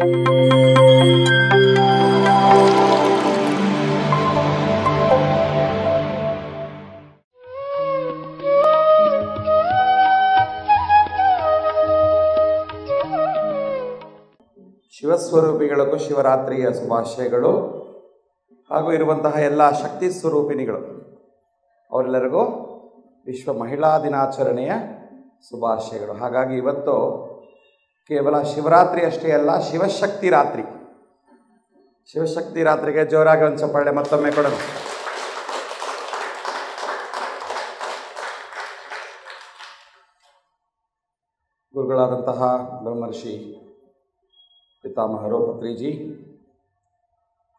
ಶಿವಸ್ವರೂಪಿಗಳಿಗೂ ಶಿವರಾತ್ರಿಯ ಶುಭಾಶಯಗಳು. ಹಾಗೂ ಇರುವಂತಹ ಎಲ್ಲ ಶಕ್ತಿ ಸ್ವರೂಪಿಣಿಗಳು ಅವರೆಲ್ಲರಿಗೂ ವಿಶ್ವ ಮಹಿಳಾ ದಿನಾಚರಣೆಯ ಶುಭಾಶಯಗಳು. ಹಾಗಾಗಿ ಇವತ್ತು ಕೇವಲ ಶಿವರಾತ್ರಿ ಅಷ್ಟೇ ಅಲ್ಲ, ಶಿವಶಕ್ತಿ ರಾತ್ರಿ. ಶಿವಶಕ್ತಿ ರಾತ್ರಿಗೆ ಜೋರಾಗಿ ಒಂದು ಚಪ್ಪಾಳೆ ಮತ್ತೊಮ್ಮೆ ಕೊಡೋಣ. ಗುರುಗಳಾದಂತಹ ಬ್ರಹ್ಮರ್ಷಿ ಪಿತಾಮಹರು ಪತ್ರಿಜಿ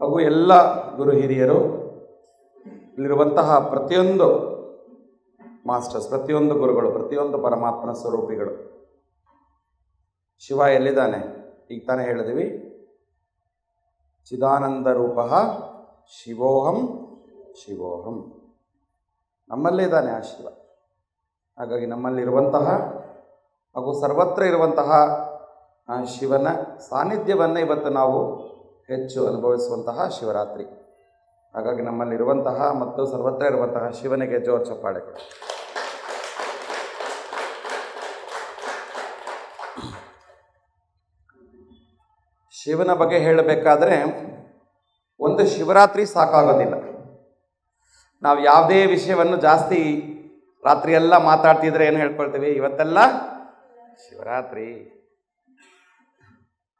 ಹಾಗೂ ಎಲ್ಲ ಗುರು ಹಿರಿಯರು, ಇಲ್ಲಿರುವಂತಹ ಪ್ರತಿಯೊಂದು ಮಾಸ್ಟರ್ಸ್, ಪ್ರತಿಯೊಂದು ಗುರುಗಳು, ಪ್ರತಿಯೊಂದು ಪರಮಾತ್ಮನ ಸ್ವರೂಪಿಗಳು. ಶಿವ ಎಲ್ಲಿದ್ದಾನೆ? ಈಗ ತಾನೇ ಹೇಳಿದ್ವಿ, ಚಿದಾನಂದ ರೂಪ ಶಿವೋಹಂ ಶಿವೋಹಂ. ನಮ್ಮಲ್ಲೇ ಇದ್ದಾನೆ ಆ ಶಿವ. ಹಾಗಾಗಿ ನಮ್ಮಲ್ಲಿರುವಂತಹ ಹಾಗೂ ಸರ್ವತ್ರ ಇರುವಂತಹ ಆ ಶಿವನ ಸಾನ್ನಿಧ್ಯವನ್ನು ಇವತ್ತು ನಾವು ಹೆಚ್ಚು ಅನುಭವಿಸುವಂತಹ ಶಿವರಾತ್ರಿ. ಹಾಗಾಗಿ ನಮ್ಮಲ್ಲಿರುವಂತಹ ಮತ್ತು ಸರ್ವತ್ರ ಇರುವಂತಹ ಶಿವನಿಗೆ ಜೋರು ಚಪ್ಪಾಳೆಗಳು. ಶಿವನ ಬಗ್ಗೆ ಹೇಳಬೇಕಾದ್ರೆ ಒಂದು ಶಿವರಾತ್ರಿ ಸಾಕಾಗೋದಿಲ್ಲ. ನಾವು ಯಾವುದೇ ವಿಷಯವನ್ನು ಜಾಸ್ತಿ ರಾತ್ರಿಯೆಲ್ಲ ಮಾತಾಡ್ತಿದ್ರೆ ಏನು ಹೇಳ್ಕೊಳ್ತೀವಿ? ಇವತ್ತೆಲ್ಲ ಶಿವರಾತ್ರಿ.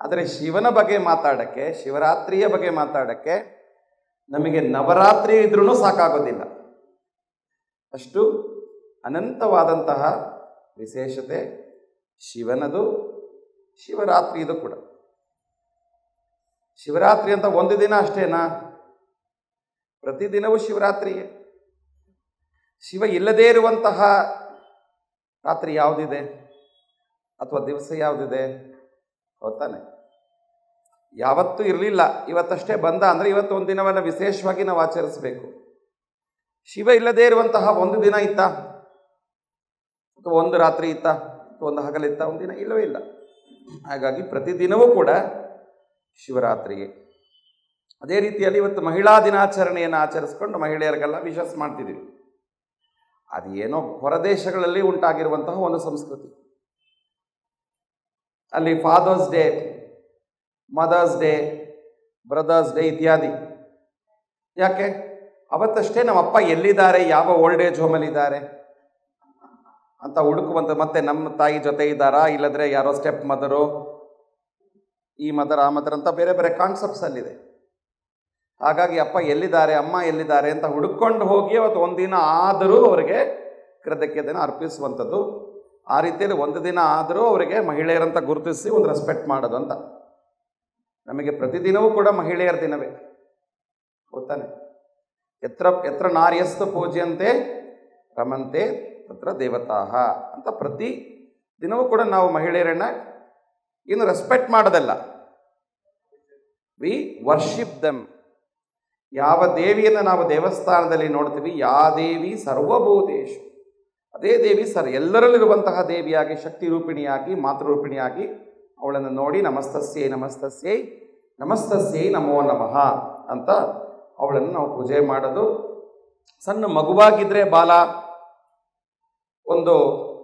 ಆದರೆ ಶಿವನ ಬಗ್ಗೆ ಮಾತಾಡೋಕ್ಕೆ, ಶಿವರಾತ್ರಿಯ ಬಗ್ಗೆ ಮಾತಾಡೋಕ್ಕೆ ನಮಗೆ ನವರಾತ್ರಿ ಇದ್ರೂ ಸಾಕಾಗೋದಿಲ್ಲ. ಅಷ್ಟು ಅನಂತವಾದಂತಹ ವಿಶೇಷತೆ ಶಿವನದು, ಶಿವರಾತ್ರಿ ಇದು ಕೂಡ. ಶಿವರಾತ್ರಿ ಅಂತ ಒಂದು ದಿನ ಅಷ್ಟೇನಾ? ಪ್ರತಿದಿನವೂ ಶಿವರಾತ್ರಿಯೇ. ಶಿವ ಇಲ್ಲದೇ ಇರುವಂತಹ ರಾತ್ರಿ ಯಾವುದಿದೆ ಅಥವಾ ದಿವಸ ಯಾವುದಿದೆ? ಗೊತ್ತಾನೆ? ಯಾವತ್ತೂ ಇರಲಿಲ್ಲ, ಇವತ್ತಷ್ಟೇ ಬಂದ ಅಂದರೆ ಇವತ್ತು ಒಂದು ದಿನವನ್ನು ವಿಶೇಷವಾಗಿ ನಾವು ಆಚರಿಸಬೇಕು. ಶಿವ ಇಲ್ಲದೇ ಇರುವಂತಹ ಒಂದು ದಿನ ಇತ್ತಾ? ಅಥವಾ ಒಂದು ರಾತ್ರಿ ಇತ್ತಾ? ಅಥವಾ ಒಂದು ಹಗಲಿತ್ತ? ಒಂದು ದಿನ ಇಲ್ಲವೇ ಇಲ್ಲ. ಹಾಗಾಗಿ ಪ್ರತಿದಿನವೂ ಕೂಡ ಶಿವರಾತ್ರಿಗೆ. ಅದೇ ರೀತಿಯಲ್ಲಿ ಇವತ್ತು ಮಹಿಳಾ ದಿನಾಚರಣೆಯನ್ನು ಆಚರಿಸ್ಕೊಂಡು ಮಹಿಳೆಯರಿಗೆಲ್ಲ ವಿಶಸ್ ಮಾಡ್ತಿದ್ದೀವಿ. ಅದು ಏನೋ ಹೊರದೇಶಗಳಲ್ಲಿ ಉಂಟಾಗಿರುವಂತಹ ಒಂದು ಸಂಸ್ಕೃತಿ. ಅಲ್ಲಿ father's day, mother's day, brothers' day ಇತ್ಯಾದಿ. ಯಾಕೆ? ಅವತ್ತಷ್ಟೇ ನಮ್ಮಪ್ಪ ಎಲ್ಲಿದ್ದಾರೆ, ಯಾವ ಓಲ್ಡ್ ಏಜ್ ಹೋಮಲ್ಲಿದ್ದಾರೆ ಅಂತ ಹುಡುಕುವಂಥ, ಮತ್ತೆ ನಮ್ಮ ತಾಯಿ ಜೊತೆ ಇದ್ದಾರಾ, ಇಲ್ಲದ್ರೆ ಯಾರೋ ಸ್ಟೆಪ್ ಮದರು, ಈ ಮದರ್ ಆ ಮದರ್ ಅಂತ ಬೇರೆ ಬೇರೆ ಕಾನ್ಸೆಪ್ಟ್ಸ್ ಅಲ್ಲಿದೆ. ಹಾಗಾಗಿ ಅಪ್ಪ ಎಲ್ಲಿದ್ದಾರೆ, ಅಮ್ಮ ಎಲ್ಲಿದ್ದಾರೆ ಅಂತ ಹುಡುಕೊಂಡು ಹೋಗಿ ಅವತ್ತು ಒಂದಿನ ಆದರೂ ಅವರಿಗೆ ಕೃತಜ್ಞತೆಯನ್ನು ಅರ್ಪಿಸುವಂಥದ್ದು. ಆ ರೀತಿಯಲ್ಲಿ ಒಂದು ದಿನ ಆದರೂ ಅವರಿಗೆ ಮಹಿಳೆಯರಂತ ಗುರುತಿಸಿ ಒಂದು ರೆಸ್ಪೆಕ್ಟ್ ಮಾಡೋದು ಅಂತ. ನಮಗೆ ಪ್ರತಿದಿನವೂ ಕೂಡ ಮಹಿಳೆಯರ ದಿನವೇ, ಗೊತ್ತಾನೆ? ಎತ್ರ ನಾರ್ಯಸ್ತು ಪೂಜ್ಯಂತೆ ರಮಂತೆ ತತ್ರ ದೇವತಾಹ ಅಂತ ಪ್ರತಿ ದಿನವೂ ಕೂಡ ನಾವು ಮಹಿಳೆಯರನ್ನ ಇನ್ನು ರೆಸ್ಪೆಕ್ಟ್ ಮಾಡೋದಲ್ಲ, ವಿ ವರ್ಷಿಪ್ ದಮ್. ಯಾವ ದೇವಿಯನ್ನು ನಾವು ದೇವಸ್ಥಾನದಲ್ಲಿ ನೋಡ್ತೀವಿ, ಯಾ ದೇವಿ ಸರ್ವಭೂತೇಶು, ಅದೇ ದೇವಿ ಎಲ್ಲರಲ್ಲಿರುವಂತಹ ದೇವಿಯಾಗಿ, ಶಕ್ತಿ ರೂಪಿಣಿಯಾಗಿ, ಮಾತೃರೂಪಿಣಿಯಾಗಿ ಅವಳನ್ನು ನೋಡಿ ನಮಸ್ತಸ್ಯೈ ನಮಸ್ತಸ್ಯೈ ನಮಸ್ತಸ್ಯೈ ನಮೋ ನಮಃ ಅಂತ ಅವಳನ್ನು ನಾವು ಪೂಜೆ ಮಾಡೋದು. ಸಣ್ಣ ಮಗುವಾಗಿದ್ದರೆ ಬಾಲ, ಒಂದು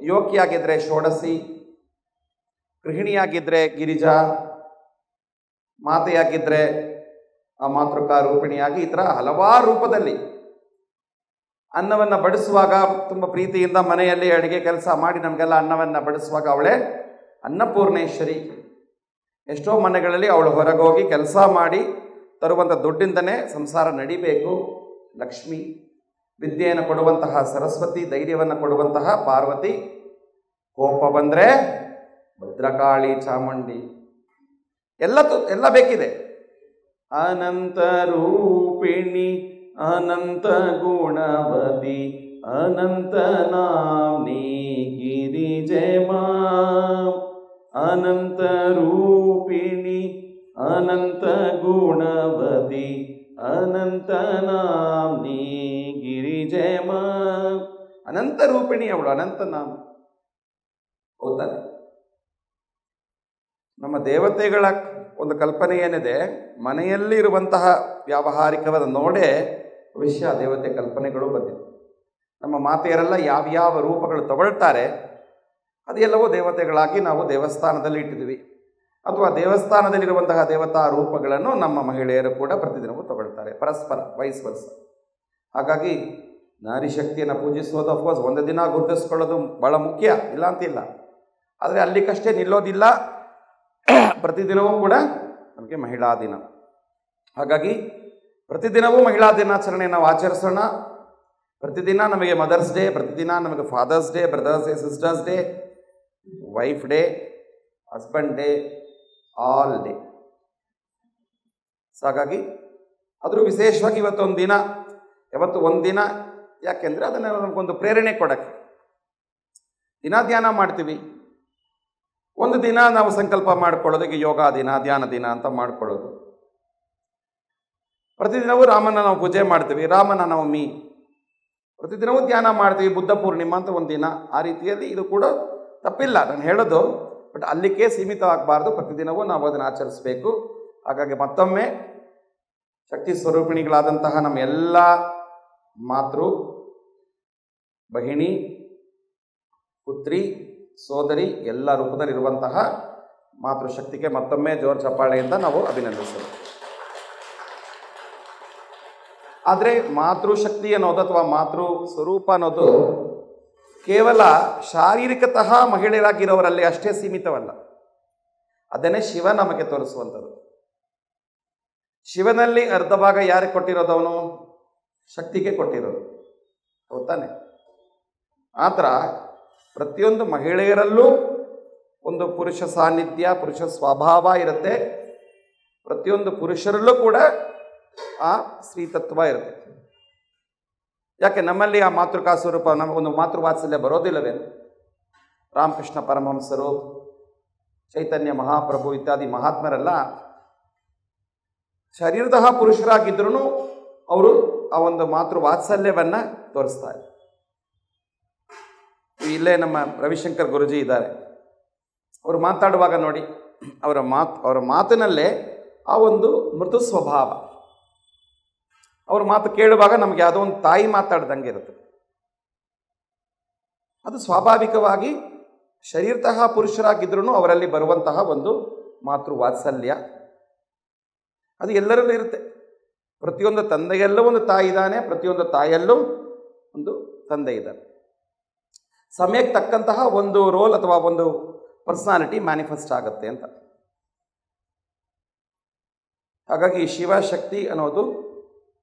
ಯುವಕಿಯಾಗಿದ್ದರೆ ಷೋಡಸಿ, ಗೃಹಿಣಿಯಾಗಿದ್ದರೆ ಗಿರಿಜಾ, ಮಾತೆಯಾಗಿದ್ದರೆ ಆ ಮಾತೃಕಾ ರೂಪಿಣಿಯಾಗಿ, ಈ ಥರ ಹಲವಾರು ರೂಪದಲ್ಲಿ ಅನ್ನವನ್ನು ಬಡಿಸುವಾಗ ತುಂಬ ಪ್ರೀತಿಯಿಂದ ಮನೆಯಲ್ಲಿ ಅಡುಗೆ ಕೆಲಸ ಮಾಡಿ ನಮಗೆಲ್ಲ ಅನ್ನವನ್ನು ಬಡಿಸುವಾಗ ಅವಳೇ ಅನ್ನಪೂರ್ಣೇಶ್ವರಿ. ಎಷ್ಟೋ ಮನೆಗಳಲ್ಲಿ ಅವಳು ಹೊರಗೋಗಿ ಕೆಲಸ ಮಾಡಿ ತರುವಂಥ ದುಡ್ಡಿಂದನೇ ಸಂಸಾರ ನಡಿಬೇಕು. ಲಕ್ಷ್ಮಿ, ವಿದ್ಯೆಯನ್ನು ಕೊಡುವಂತಹ ಸರಸ್ವತಿ, ಧೈರ್ಯವನ್ನು ಕೊಡುವಂತಹ ಪಾರ್ವತಿ, ಕೋಪ ಬಂದರೆ ಭದ್ರಕಾಳಿ, ಚಾಮುಂಡಿ, ಎಲ್ಲ ಬೇಕಿದೆ. ಅನಂತ ರೂಪಿಣಿ ಅನಂತ ಗುಣವತಿ ಅನಂತ ನಾಮ್ನಿ ಗಿರಿಜೆ ಮಾ. ಅನಂತ ರೂಪಿಣಿ ಅನಂತ ಗುಣವತಿ ಅನಂತ ನಾಮ್ನಿ ಗಿರಿಜೆ ಮಾ. ಅನಂತ ರೂಪಿಣಿ ಅವಳು, ಅನಂತ ನಾಮ. ಹೌದಾ? ನಮ್ಮ ದೇವತೆಗಳ ಒಂದು ಕಲ್ಪನೆ ಏನಿದೆ, ಮನೆಯಲ್ಲಿ ಇರುವಂತಹ ವ್ಯಾವಹಾರಿಕವಾದ ನೋಡೇ ಭವಿಷ್ಯ ದೇವತೆ ಕಲ್ಪನೆಗಳು ಬಂದಿದೆ. ನಮ್ಮ ಮಾತೆಯರೆಲ್ಲ ಯಾವ್ಯಾವ ರೂಪಗಳು ತಗೊಳ್ತಾರೆ ಅದೆಲ್ಲವೂ ದೇವತೆಗಳಾಗಿ ನಾವು ದೇವಸ್ಥಾನದಲ್ಲಿ ಇಟ್ಟಿದ್ದೀವಿ, ಅಥವಾ ದೇವಸ್ಥಾನದಲ್ಲಿರುವಂತಹ ದೇವತಾ ರೂಪಗಳನ್ನು ನಮ್ಮ ಮಹಿಳೆಯರು ಕೂಡ ಪ್ರತಿದಿನವೂ ತಗೊಳ್ತಾರೆ, ಪರಸ್ಪರ ವೈಸ್ ವರ್ಸ. ಹಾಗಾಗಿ ನಾರಿ ಶಕ್ತಿಯನ್ನು ಪೂಜಿಸೋದು ಅಫ್ಕೋರ್ಸ್ ಒಂದು ದಿನ ಗುರುತಿಸ್ಕೊಳ್ಳೋದು ಭಾಳ ಮುಖ್ಯ, ಇಲ್ಲ ಅಂತಿಲ್ಲ. ಆದರೆ ಅಲ್ಲಿಗಷ್ಟೇ ನಿಲ್ಲೋದಿಲ್ಲ, ಪ್ರತಿದಿನವೂ ಕೂಡ ನಮಗೆ ಮಹಿಳಾ ದಿನ. ಹಾಗಾಗಿ ಪ್ರತಿದಿನವೂ ಮಹಿಳಾ ದಿನಾಚರಣೆ ನಾವು ಆಚರಿಸೋಣ. ಪ್ರತಿದಿನ ನಮಗೆ ಮದರ್ಸ್ ಡೇ, ಪ್ರತಿದಿನ ನಮಗೆ father's day, brothers' day, sisters' day, wife day, husband day, all day. So ಹಾಗಾಗಿ ಅದ್ರ ವಿಶೇಷವಾಗಿ ಇವತ್ತೊಂದು ದಿನ, ಯಾವತ್ತು ಒಂದು ದಿನ, ಯಾಕೆಂದರೆ ಅದನ್ನು ನಮಗೊಂದು ಪ್ರೇರಣೆ ಕೊಡೋಕ್ಕೆ ದಿನ ಧ್ಯಾನ ಮಾಡ್ತೀವಿ. ಒಂದು ದಿನ ನಾವು ಸಂಕಲ್ಪ ಮಾಡ್ಕೊಳ್ಳೋದು, ಈಗ ಯೋಗ ದಿನ, ಧ್ಯಾನ ದಿನ ಅಂತ ಮಾಡ್ಕೊಳ್ಳೋದು. ಪ್ರತಿದಿನವೂ ರಾಮನ ನಾವು ಪೂಜೆ ಮಾಡ್ತೀವಿ, ರಾಮನ ನವಮಿ, ಪ್ರತಿದಿನವೂ ಧ್ಯಾನ ಮಾಡ್ತೀವಿ, ಬುದ್ಧ ಪೂರ್ಣಿಮಾ ಅಂತ ಒಂದು ದಿನ. ಆ ರೀತಿಯಲ್ಲಿ ಇದು ಕೂಡ ತಪ್ಪಿಲ್ಲ, ನಾನು ಹೇಳೋದು. ಬಟ್ ಅಲ್ಲಿಗೆ ಸೀಮಿತವಾಗಬಾರ್ದು, ಪ್ರತಿದಿನವೂ ನಾವು ಅದನ್ನು ಆಚರಿಸಬೇಕು. ಹಾಗಾಗಿ ಮತ್ತೊಮ್ಮೆ ಶಕ್ತಿ ಸ್ವರೂಪಿಣಿಗಳಾದಂತಹ ನಮ್ಮ ಎಲ್ಲ ಮಾತೃ, ಬಹಿಣಿ, ಪುತ್ರಿ, ಸೋದರಿ ಎಲ್ಲ ರೂಪದಲ್ಲಿರುವಂತಹ ಮಾತೃಶಕ್ತಿಗೆ ಮತ್ತೊಮ್ಮೆ ಜೋರು ಚಪ್ಪಾಳೆಯಿಂದ ನಾವು ಅಭಿನಂದಿಸೋದು. ಆದರೆ ಮಾತೃಶಕ್ತಿ ಅನ್ನೋದು ಅಥವಾ ಮಾತೃ ಸ್ವರೂಪ ಅನ್ನೋದು ಕೇವಲ ಶಾರೀರಿಕತಃ ಮಹಿಳೆಯರಾಗಿರೋರಲ್ಲಿ ಅಷ್ಟೇ ಸೀಮಿತವಲ್ಲ. ಅದನ್ನೇ ಶಿವ ನಮಗೆ ತೋರಿಸುವಂಥದ್ದು. ಶಿವನಲ್ಲಿ ಅರ್ಧ ಭಾಗ ಯಾರಿಗೆ ಕೊಟ್ಟಿರೋದು? ಅವನು ಶಕ್ತಿಗೆ ಕೊಟ್ಟಿರೋದು, ಹೌದಾನೆ? ಆ ಥರ ಪ್ರತಿಯೊಂದು ಮಹಿಳೆಯರಲ್ಲೂ ಒಂದು ಪುರುಷ ಸಾನ್ನಿಧ್ಯ, ಪುರುಷ ಸ್ವಭಾವ ಇರುತ್ತೆ. ಪ್ರತಿಯೊಂದು ಪುರುಷರಲ್ಲೂ ಕೂಡ ಆ ಸ್ತ್ರೀತತ್ವ ಇರುತ್ತೆ. ಯಾಕೆ ನಮ್ಮಲ್ಲಿ ಆ ಮಾತೃಕಾ ಸ್ವರೂಪ, ನಮಗೊಂದು ಮಾತೃವಾತ್ಸಲ್ಯ ಬರೋದಿಲ್ಲವೇನು? ರಾಮಕೃಷ್ಣ ಪರಮಹಂಸರು, ಚೈತನ್ಯ ಮಹಾಪ್ರಭು ಇತ್ಯಾದಿ ಮಹಾತ್ಮರೆಲ್ಲ ಶರೀರತಃ ಪುರುಷರಾಗಿದ್ರೂ ಅವರು ಆ ಒಂದು ಮಾತೃವಾತ್ಸಲ್ಯವನ್ನು ತೋರಿಸ್ತಾರೆ. ಇಲ್ಲೇ ನಮ್ಮ ರವಿಶಂಕರ್ ಗುರುಜಿ ಇದ್ದಾರೆ, ಅವರು ಮಾತಾಡುವಾಗ ನೋಡಿ, ಅವರ ಮಾತಿನಲ್ಲೇ ಆ ಒಂದು ಮೃದು ಸ್ವಭಾವ. ಅವ್ರ ಮಾತು ಕೇಳುವಾಗ ನಮಗೆ ಯಾವುದೋ ಒಂದು ತಾಯಿ ಮಾತಾಡ್ದಂಗೆ ಇರುತ್ತೆ. ಅದು ಸ್ವಾಭಾವಿಕವಾಗಿ ಶರೀರತಃ ಪುರುಷರಾಗಿದ್ರೂ ಅವರಲ್ಲಿ ಬರುವಂತಹ ಒಂದು ಮಾತೃವಾತ್ಸಲ್ಯ ಅದು ಎಲ್ಲರಲ್ಲೂ ಇರುತ್ತೆ. ಪ್ರತಿಯೊಂದು ತಂದೆಯಲ್ಲೂ ಒಂದು ತಾಯಿ ಇದ್ದಾನೆ, ಪ್ರತಿಯೊಂದು ತಾಯಲ್ಲೂ ಒಂದು ತಂದೆ ಇದ್ದಾನೆ. ಸಮಯಕ್ಕೆ ತಕ್ಕಂತಹ ಒಂದು ರೋಲ್ ಅಥವಾ ಒಂದು ಪರ್ಸನಾಲಿಟಿ ಮ್ಯಾನಿಫೆಸ್ಟ್ ಆಗುತ್ತೆ ಅಂತ. ಹಾಗಾಗಿ ಶಿವಶಕ್ತಿ ಅನ್ನೋದು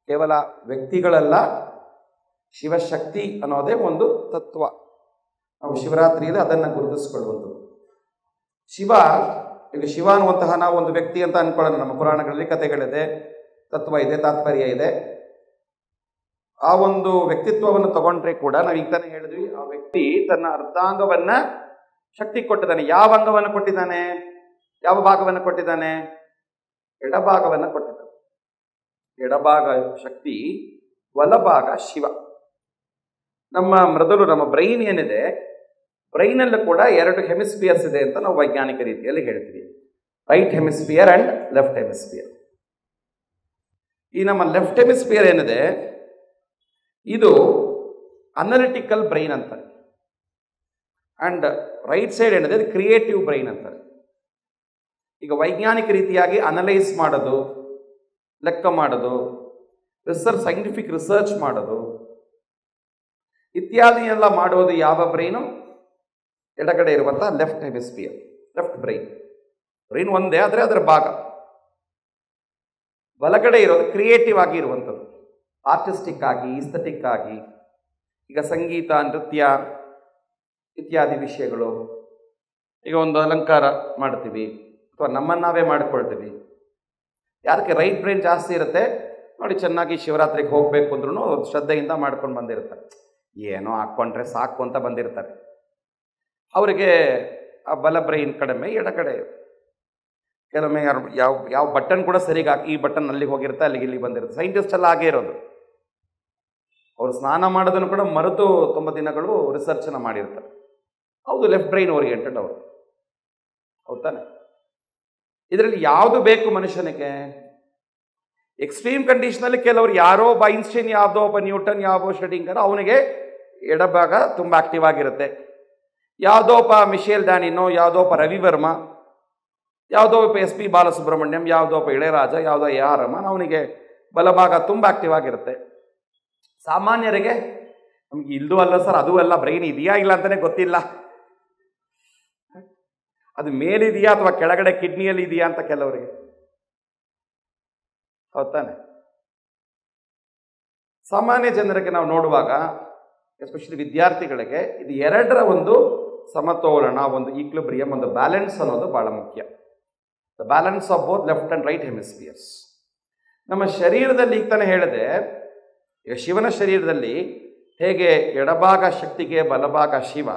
ಕೇವಲ ವ್ಯಕ್ತಿಗಳಲ್ಲ, ಶಿವಶಕ್ತಿ ಅನ್ನೋದೇ ಒಂದು ತತ್ವ. ನಾವು ಶಿವರಾತ್ರಿಯಲ್ಲಿ ಅದನ್ನು ಗುರುತಿಸ್ಕೊಳ್ಳುವಂಥದ್ದು. ಈಗ ಶಿವ ಅನ್ನುವಂತಹ ನಾವು ಒಂದು ವ್ಯಕ್ತಿ ಅಂತ ಅನ್ಕೊಳ್ಳೋಣ. ನಮ್ಮ ಪುರಾಣಗಳಲ್ಲಿ ಕಥೆಗಳಿದೆ, ತತ್ವ ಇದೆ, ತಾತ್ಪರ್ಯ ಇದೆ. ಆ ಒಂದು ವ್ಯಕ್ತಿತ್ವವನ್ನು ತಗೊಂಡ್ರೆ ಕೂಡ ನಾವು ಈಗ ತಾನೇ ಹೇಳಿದ್ವಿ, ಆ ವ್ಯಕ್ತಿ ತನ್ನ ಅರ್ಧಾಂಗವನ್ನ ಶಕ್ತಿ ಕೊಟ್ಟಿದ್ದಾನೆ. ಯಾವ ಅಂಗವನ್ನು ಕೊಟ್ಟಿದ್ದಾನೆ? ಯಾವ ಭಾಗವನ್ನು ಕೊಟ್ಟಿದ್ದಾನೆ? ಎಡಭಾಗವನ್ನು ಕೊಟ್ಟಿದ್ದಾನೆ. ಎಡಭಾಗ ಶಕ್ತಿ, ಬಲಭಾಗ ಶಿವ. ನಮ್ಮ ನಮ್ಮ ಬ್ರೈನ್ ಏನಿದೆ, ಬ್ರೈನಲ್ಲೂ ಕೂಡ 2 ಹೆಮಿಸ್ಫಿಯರ್ಸ್ ಇದೆ ಅಂತ ನಾವು ವೈಜ್ಞಾನಿಕ ರೀತಿಯಲ್ಲಿ ಹೇಳ್ತೀವಿ. Right hemisphere and left hemisphere. ಈ ನಮ್ಮ ಲೆಫ್ಟ್ ಹೆಮಿಸ್ಫಿಯರ್ ಏನಿದೆ, ಇದು ಅನಲಿಟಿಕಲ್ ಬ್ರೈನ್ ಅಂತಾರೆ. ಅಂಡ್ ರೈಟ್ ಸೈಡ್ ಏನಿದೆ, ಅದು ಕ್ರಿಯೇಟಿವ್ ಬ್ರೈನ್ ಅಂತಾರೆ. ಈಗ ವೈಜ್ಞಾನಿಕ ರೀತಿಯಾಗಿ ಅನಲೈಸ್ ಮಾಡೋದು, ಲೆಕ್ಕ ಮಾಡೋದು, ಸೈಂಟಿಫಿಕ್ ರಿಸರ್ಚ್ ಮಾಡೋದು ಇತ್ಯಾದಿ ಎಲ್ಲ ಮಾಡೋದು ಯಾವ ಬ್ರೈನು? ಎಡಗಡೆ ಇರುವಂತಹ left hemisphere, left brain. Brain ಒಂದೇ, ಆದರೆ ಅದರ ಭಾಗ. ಬಲಗಡೆ ಇರೋದು ಕ್ರಿಯೇಟಿವ್ ಆಗಿ ಇರುವಂಥದ್ದು, ಆರ್ಟಿಸ್ಟಿಕ್ ಆಗಿ, ಇಸ್ಥೆಟಿಕ್ ಆಗಿ. ಈಗ ಸಂಗೀತ, ನೃತ್ಯ ಇತ್ಯಾದಿ ವಿಷಯಗಳು. ಈಗ ಒಂದು ಅಲಂಕಾರ ಮಾಡ್ತೀವಿ ಅಥವಾ ನಮ್ಮನ್ನು ನಾವೇ ಮಾಡ್ಕೊಳ್ತೀವಿ. ಯಾರಿಗೆ ರೈಟ್ ಬ್ರೈನ್ ಜಾಸ್ತಿ ಇರುತ್ತೆ ನೋಡಿ, ಚೆನ್ನಾಗಿ ಶಿವರಾತ್ರಿಗೆ ಹೋಗಬೇಕು ಅಂದ್ರೂ ಶ್ರದ್ಧೆಯಿಂದ ಮಾಡ್ಕೊಂಡು ಬಂದಿರ್ತಾರೆ. ಏನೋ ಹಾಕ್ಕೊಂಡ್ರೆ ಸಾಕು ಅಂತ ಬಂದಿರ್ತಾರೆ. ಅವರಿಗೆ ಆ ಬಲ ಬ್ರೈನ್ ಕಡಿಮೆ, ಎಡಗಡೆ. ಕೆಲವೊಮ್ಮೆ ಯಾವ ಬಟನ್ ಕೂಡ ಸರಿಯಾಗಿ ಹಾಕಿ, ಈ ಬಟನ್ ಅಲ್ಲಿಗೆ ಹೋಗಿರುತ್ತೆ, ಅಲ್ಲಿಗೆ ಇಲ್ಲಿಗೆ ಬಂದಿರುತ್ತೆ. ಸೈಂಟಿಸ್ಟ್ ಎಲ್ಲ ಆಗೇ ಇರೋದು. ಅವರು ಸ್ನಾನ ಮಾಡೋದನ್ನು ಕೂಡ ಮರೆತು 90 ದಿನಗಳು ರಿಸರ್ಚನ್ನು ಮಾಡಿರ್ತಾರೆ. ಹೌದು, ಲೆಫ್ಟ್ ಬ್ರೈನ್ ಓರಿಯೆಂಟೆಡ್ ಅವರು, ಹೌದಾನೆ? ಇದರಲ್ಲಿ ಯಾವುದು ಬೇಕು ಮನುಷ್ಯನಿಗೆ? ಎಕ್ಸ್ಟ್ರೀಮ್ ಕಂಡೀಷನಲ್ಲಿ ಕೆಲವರು ಯಾರೋ ಒಬ್ಬ ಐನ್ಸ್ಟೈನ್, ಯಾವುದೋ ಒಬ್ಬ ನ್ಯೂಟನ್, ಯಾವುದೋ ಶ್ರೆಡಿಂಗರ್, ಅವನಿಗೆ ಎಡಭಾಗ ತುಂಬ ಆಕ್ಟಿವ್ ಆಗಿರುತ್ತೆ. ಯಾವುದೋ ಒಬ್ಬ ಮಿಶೇಲ್ ಡ್ಯಾನಿನೋ, ಯಾವುದೋ ಒಬ್ಬ ರವಿವರ್ಮ, ಯಾವುದೋ ಒಬ್ಬ SP ಬಾಲಸುಬ್ರಹ್ಮಣ್ಯಂ, ಯಾವುದೋ ಒಬ್ಬ ಇಳೆಯರಾಜ, ಯಾವುದೋ AR ರಹಮಾನ್, ಅವನಿಗೆ ಬಲಭಾಗ ತುಂಬ ಆಕ್ಟಿವ್ ಆಗಿರುತ್ತೆ. ಸಾಮಾನ್ಯರಿಗೆ ನಮ್ಗೆ ಇಲ್ದೂ ಅಲ್ಲ ಸರ್, ಅದೂ ಅಲ್ಲ, ಬ್ರೈನ್ ಇದೆಯಾ ಇಲ್ಲ ಅಂತಲೇ ಗೊತ್ತಿಲ್ಲ, ಅದು ಮೇಲಿದೆಯಾ ಅಥವಾ ಕೆಳಗಡೆ ಕಿಡ್ನಿಯಲ್ಲಿ ಇದೆಯಾ ಅಂತ ಕೆಲವರಿಗೆ. ಹೌದಾನೆ? ಸಾಮಾನ್ಯ ಜನರಿಗೆ ನಾವು ನೋಡುವಾಗ, ಎಸ್ಪೆಷಲಿ ವಿದ್ಯಾರ್ಥಿಗಳಿಗೆ, ಇದು ಎರಡರ ಒಂದು ಸಮತೋಲನ, ಒಂದು ಈಕ್ವಿಲಿಬ್ರಿಯಂ, ಒಂದು ಬ್ಯಾಲೆನ್ಸ್ ಅನ್ನೋದು ಬಹಳ ಮುಖ್ಯ. The balance of both left and right hemispheres. ನಮ್ಮ ಶರೀರದಲ್ಲಿ ಈಗ ತಾನೇ ಹೇಳಿದೆ, ಶಿವನ ಶರೀರದಲ್ಲಿ ಹೇಗೆ ಎಡಭಾಗ ಶಕ್ತಿಗೆ ಬಲಭಾಗ ಶಿವ,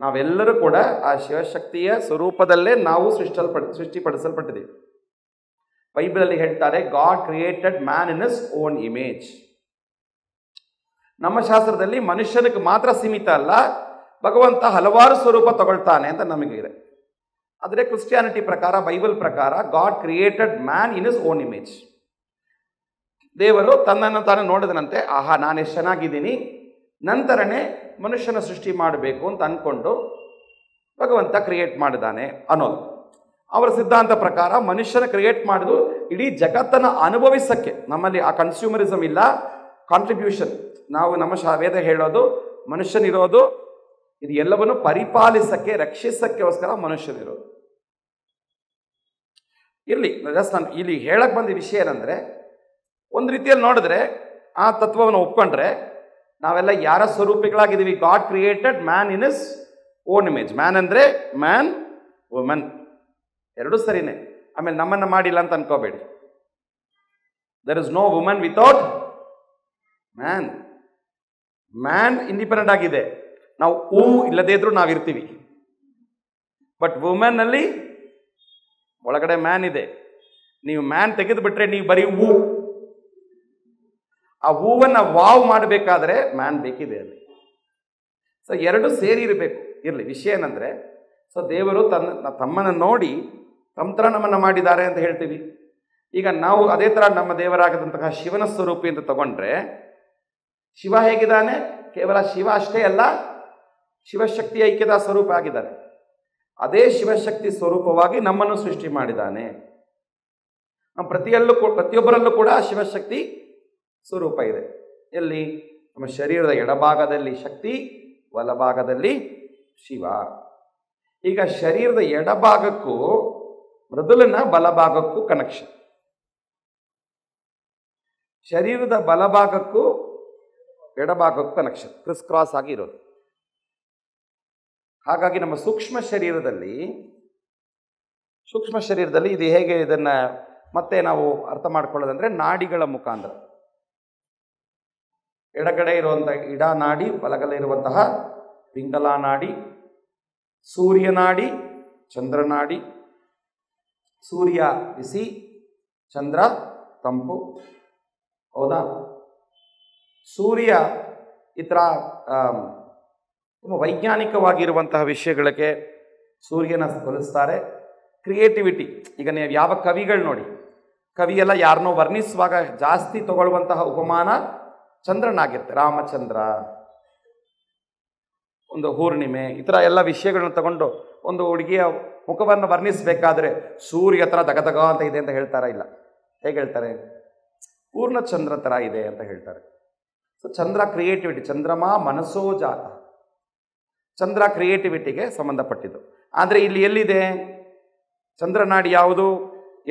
ನಾವೆಲ್ಲರೂ ಕೂಡ ಆ ಶಿವಶಕ್ತಿಯ ಸ್ವರೂಪದಲ್ಲೇ ನಾವು ಸೃಷ್ಟಿಪಡಿಸಲ್ಪಟ್ಟಿದ್ದೀವಿ. ಬೈಬಲಲ್ಲಿ ಹೇಳ್ತಾರೆ, god created man in his own image. ನಮ್ಮ ಶಾಸ್ತ್ರದಲ್ಲಿ ಮನುಷ್ಯನಿಗೆ ಮಾತ್ರ ಸೀಮಿತ ಅಲ್ಲ, ಭಗವಂತ ಹಲವಾರು ಸ್ವರೂಪ ತಗೊಳ್ತಾನೆ ಅಂತ ನಮಗಿದೆ. ಆದರೆ ಕ್ರಿಸ್ಟಿಯಾನಿಟಿ ಪ್ರಕಾರ, ಬೈಬಲ್ ಪ್ರಕಾರ, god created man in his own image. ದೇವರು ತನ್ನನ್ನು ತಾನು ನೋಡಿದನಂತೆ, ಆಹಾ ನಾನು ಎಷ್ಟು ಚೆನ್ನಾಗಿದ್ದೀನಿ, ನಂತರನೇ ಮನುಷ್ಯನ ಸೃಷ್ಟಿ ಮಾಡಬೇಕು ಅಂತ ಅಂದ್ಕೊಂಡು ಭಗವಂತ ಕ್ರಿಯೇಟ್ ಮಾಡಿದಾನೆ ಅನ್ನೋದು ಅವರ ಸಿದ್ಧಾಂತ ಪ್ರಕಾರ. ಮನುಷ್ಯನ ಕ್ರಿಯೇಟ್ ಮಾಡಿದು ಇಡೀ ಜಗತ್ತನ್ನು ಅನುಭವಿಸಕ್ಕೆ. ನಮ್ಮಲ್ಲಿ ಆ ಕನ್ಸ್ಯೂಮರಿಸಮ್ ಇಲ್ಲ, ಕಾಂಟ್ರಿಬ್ಯೂಷನ್. ನಾವು ನಮ್ಮ ವೇದ ಹೇಳೋದು, ಮನುಷ್ಯನಿರೋದು ಇದು ಎಲ್ಲವನ್ನು ಪರಿಪಾಲಿಸಕ್ಕೆ, ರಕ್ಷಿಸಕ್ಕೋಸ್ಕರ ಮನುಷ್ಯನಿರೋದು. ಇರಲಿ, ಜಸ್ಟ್ ನಾನು ಇಲ್ಲಿ ಹೇಳಕ್ಕೆ ಬಂದ ವಿಷಯ ಏನಂದರೆ, ಒಂದು ರೀತಿಯಲ್ಲಿ ನೋಡಿದ್ರೆ ಆ ತತ್ವವನ್ನು ಒಪ್ಕೊಂಡ್ರೆ ನಾವೆಲ್ಲ ಯಾರ ಸ್ವರೂಪಿಗಳಾಗಿದ್ದೀವಿ? God created man in his own image. Man ಅಂದರೆ ಮ್ಯಾನ್, ವುಮನ್ ಎರಡೂ ಸರಿನೇ. ಆಮೇಲೆ ನಮ್ಮನ್ನು ಮಾಡಿಲ್ಲ ಅಂತ ಅನ್ಕೋಬೇಡಿ. There is no woman without man. Man independent ಆಗಿದೆ, ನಾವು ಇಲ್ಲದೇ ಇದ್ರೂ ನಾವಿರ್ತೀವಿ. ಬಟ್ ವುಮೆನ್ ಅಲ್ಲಿ ಒಳಗಡೆ ಮ್ಯಾನ್ ಇದೆ. ನೀವು ಮ್ಯಾನ್ ತೆಗೆದು ಬಿಟ್ರೆ ನೀವು ಬರೀ ಆ ಹೂವನ್ನು ವಾವ್ ಮಾಡಬೇಕಾದ್ರೆ ಮ್ಯಾನ್ ಬೇಕಿದೆ ಅಲ್ಲಿ. ಸೊ ಎರಡು ಸೇರಿ ಇರಬೇಕು. ಇರಲಿ, ವಿಷಯ ಏನಂದರೆ, ಸೊ ದೇವರು ತಮ್ಮನ್ನು ನೋಡಿ ತಮ್ಮ ಥರ ನಮ್ಮನ್ನು ಮಾಡಿದ್ದಾರೆ ಅಂತ ಹೇಳ್ತೀವಿ. ಈಗ ನಾವು ಅದೇ ಥರ ನಮ್ಮ ದೇವರಾಗದಂತಹ ಶಿವನ ಸ್ವರೂಪಿ ಅಂತ ತಗೊಂಡ್ರೆ, ಶಿವ ಹೇಗಿದ್ದಾನೆ? ಕೇವಲ ಶಿವ ಅಷ್ಟೇ ಅಲ್ಲ, ಶಿವಶಕ್ತಿ ಐಕ್ಯದ ಸ್ವರೂಪ ಆಗಿದ್ದಾನೆ. ಅದೇ ಶಿವಶಕ್ತಿ ಸ್ವರೂಪವಾಗಿ ನಮ್ಮನ್ನು ಸೃಷ್ಟಿ ಮಾಡಿದ್ದಾನೆ. ನಮ್ಮ ಪ್ರತಿಯೊಬ್ಬರಲ್ಲೂ ಕೂಡ ಶಿವಶಕ್ತಿ ಸ್ವರೂಪ ಇದೆ. ಎಲ್ಲಿ? ನಮ್ಮ ಶರೀರದ ಎಡಭಾಗದಲ್ಲಿ ಶಕ್ತಿ, ಬಲಭಾಗದಲ್ಲಿ ಶಿವ. ಈಗ ಶರೀರದ ಎಡಭಾಗಕ್ಕೂ ಮೃದುಲಿನ ಬಲಭಾಗಕ್ಕೂ ಕನೆಕ್ಷನ್, ಶರೀರದ ಬಲಭಾಗಕ್ಕೂ ಎಡಭಾಗಕ್ಕೂ ಕನೆಕ್ಷನ್, ಕ್ರಿಸ್ ಕ್ರಾಸ್ ಆಗಿ ಇರೋದು. ಹಾಗಾಗಿ ನಮ್ಮ ಸೂಕ್ಷ್ಮ ಶರೀರದಲ್ಲಿ ಇದು ಹೇಗೆ, ಇದನ್ನು ಮತ್ತೆ ನಾವು ಅರ್ಥ ಮಾಡ್ಕೊಳ್ಳೋದಂದ್ರೆ ನಾಡಿಗಳ ಮುಖಾಂತರ. ಎಡಗಡೆ ಇರುವಂತಹ ಇಡನಾಡಿ, ಬಲಗಡೆ ಇರುವಂತಹ ಪಿಂಗಲಾ ನಾಡಿ, ಸೂರ್ಯನಾಡಿ, ಚಂದ್ರನಾಡಿ. ಸೂರ್ಯ ಬಿಸಿ, ಚಂದ್ರ ತಂಪು. ಹೌದಾ? ಸೂರ್ಯ ಈ ಥರ ತುಂಬ ವೈಜ್ಞಾನಿಕವಾಗಿರುವಂತಹ ವಿಷಯಗಳಿಗೆ ಸೂರ್ಯನ ಹೋಲಿಸ್ತಾರೆ. ಕ್ರಿಯೇಟಿವಿಟಿ. ಈಗ ನೀವು ಯಾವ ಕವಿಗಳು ನೋಡಿ, ಕವಿಯೆಲ್ಲ ಯಾರನ್ನೋ ವರ್ಣಿಸುವಾಗ ಜಾಸ್ತಿ ತಗೊಳ್ಳುವಂತಹ ಉಪಮಾನ ಚಂದ್ರನಾಗಿರುತ್ತೆ. ರಾಮಚಂದ್ರ, ಒಂದು ಹೂರ್ಣಿಮೆ, ಈ ಥರ ಎಲ್ಲ ವಿಷಯಗಳನ್ನ ತಗೊಂಡು ಒಂದು ಹುಡುಗಿಯ ಮುಖವನ್ನು ವರ್ಣಿಸಬೇಕಾದ್ರೆ ಸೂರ್ಯ ಥರ ದಗದಗ ಅಂತ ಇದೆ ಅಂತ ಹೇಳ್ತಾರ? ಇಲ್ಲ. ಹೇಗೆ ಹೇಳ್ತಾರೆ? ಪೂರ್ಣ ಚಂದ್ರ ಥರ ಇದೆ ಅಂತ ಹೇಳ್ತಾರೆ. ಸೊ ಚಂದ್ರ ಕ್ರಿಯೇಟಿವಿಟಿ, ಚಂದ್ರಮ ಮನಸ್ಸೋ ಜಾತ, ಚಂದ್ರ ಕ್ರಿಯೇಟಿವಿಟಿಗೆ ಸಂಬಂಧಪಟ್ಟಿದ್ದು. ಆದರೆ ಇಲ್ಲಿ ಎಲ್ಲಿದೆ ಚಂದ್ರನಾಡಿ? ಯಾವುದು?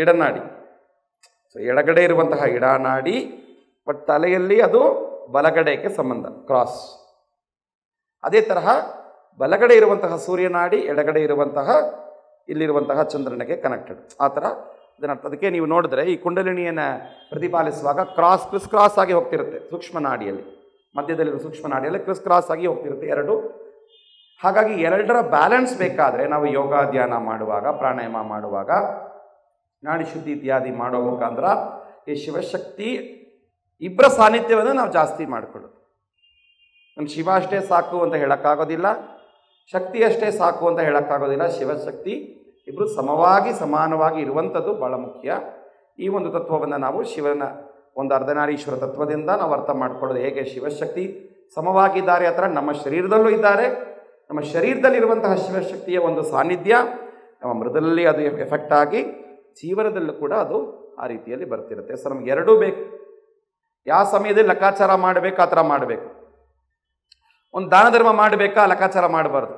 ಎಡನಾಡಿ. ಸೊ ಎಡಗಡೆ ಇರುವಂತಹ ಎಡನಾಡಿ, ಬಟ್ ತಲೆಯಲ್ಲಿ ಅದು ಬಲಗಡೆಗೆ ಸಂಬಂಧ, ಕ್ರಾಸ್. ಅದೇ ತರಹ ಬಲಗಡೆ ಇರುವಂತಹ ಸೂರ್ಯನಾಡಿ, ಎಡಗಡೆ ಇರುವಂತಹ ಇಲ್ಲಿರುವಂತಹ ಚಂದ್ರನಿಗೆ ಕನೆಕ್ಟೆಡ್. ಆ ಥರ ಇದನ್ನರ್ಥ. ಅದಕ್ಕೆ ನೀವು ನೋಡಿದ್ರೆ ಈ ಕುಂಡಲಿನಿಯನ್ನು ಪ್ರತಿಪಾಲಿಸುವಾಗ ಕ್ರಿಸ್ ಕ್ರಾಸ್ ಆಗಿ ಹೋಗ್ತಿರುತ್ತೆ. ಸೂಕ್ಷ್ಮ ನಾಡಿಯಲ್ಲಿ, ಮಧ್ಯದಲ್ಲಿರುವ ಸೂಕ್ಷ್ಮ ನಾಡಿಯಲ್ಲಿ ಕ್ರಿಸ್ ಕ್ರಾಸ್ ಆಗಿ ಹೋಗ್ತಿರುತ್ತೆ ಎರಡು. ಹಾಗಾಗಿ ಎರಡರ ಬ್ಯಾಲೆನ್ಸ್ ಬೇಕಾದರೆ ನಾವು ಯೋಗ ಧ್ಯಾನ ಮಾಡುವಾಗ, ಪ್ರಾಣಾಯಾಮ ಮಾಡುವಾಗ, ನಾಡಿ ಶುದ್ಧಿ ಇತ್ಯಾದಿ ಮಾಡೋ ಮುಖಾಂತರ ಈ ಶಿವಶಕ್ತಿ ಇಬ್ಬರ ಸಾನ್ನಿಧ್ಯವನ್ನು ನಾವು ಜಾಸ್ತಿ ಮಾಡಿಕೊಳ್ಳೋದು. ನಮ್ಗೆ ಶಿವ ಅಷ್ಟೇ ಸಾಕು ಅಂತ ಹೇಳೋಕ್ಕಾಗೋದಿಲ್ಲ, ಶಕ್ತಿ ಅಷ್ಟೇ ಸಾಕು ಅಂತ ಹೇಳೋಕ್ಕಾಗೋದಿಲ್ಲ. ಶಿವಶಕ್ತಿ ಇಬ್ಬರು ಸಮವಾಗಿ ಸಮಾನವಾಗಿ ಇರುವಂಥದ್ದು ಬಹಳ ಮುಖ್ಯ. ಈ ಒಂದು ತತ್ವವನ್ನು ನಾವು ಶಿವನ ಒಂದು ಅರ್ಧನಾರೀಶ್ವರ ತತ್ವದಿಂದ ನಾವು ಅರ್ಥ ಮಾಡ್ಕೊಳ್ಳೋದು ಹೇಗೆ ಶಿವಶಕ್ತಿ ಸಮವಾಗಿದ್ದಾರೆ ಆ ಥರ ನಮ್ಮ ಶರೀರದಲ್ಲೂ ಇದ್ದಾರೆ. ನಮ್ಮ ಶರೀರದಲ್ಲಿರುವಂತಹ ಶಿವಶಕ್ತಿಯ ಒಂದು ಸಾನ್ನಿಧ್ಯ ನಮ್ಮ ಮೃದಲ್ಲಿ ಅದು ಎಫೆಕ್ಟ್ ಆಗಿ ಜೀವನದಲ್ಲೂ ಕೂಡ ಅದು ಆ ರೀತಿಯಲ್ಲಿ ಬರ್ತಿರುತ್ತೆ. ಸೊ ನಮ್ಗೆ ಎರಡೂ ಬೇಕು. ಯಾವ ಸಮಯದಲ್ಲಿ ಲೆಕ್ಕಾಚಾರ ಮಾಡಬೇಕು ಆ ಥರ ಮಾಡಬೇಕು. ಒಂದು ದಾನ ಧರ್ಮ ಮಾಡಬೇಕಾ, ಲೆಕ್ಕಾಚಾರ ಮಾಡಬಾರ್ದು.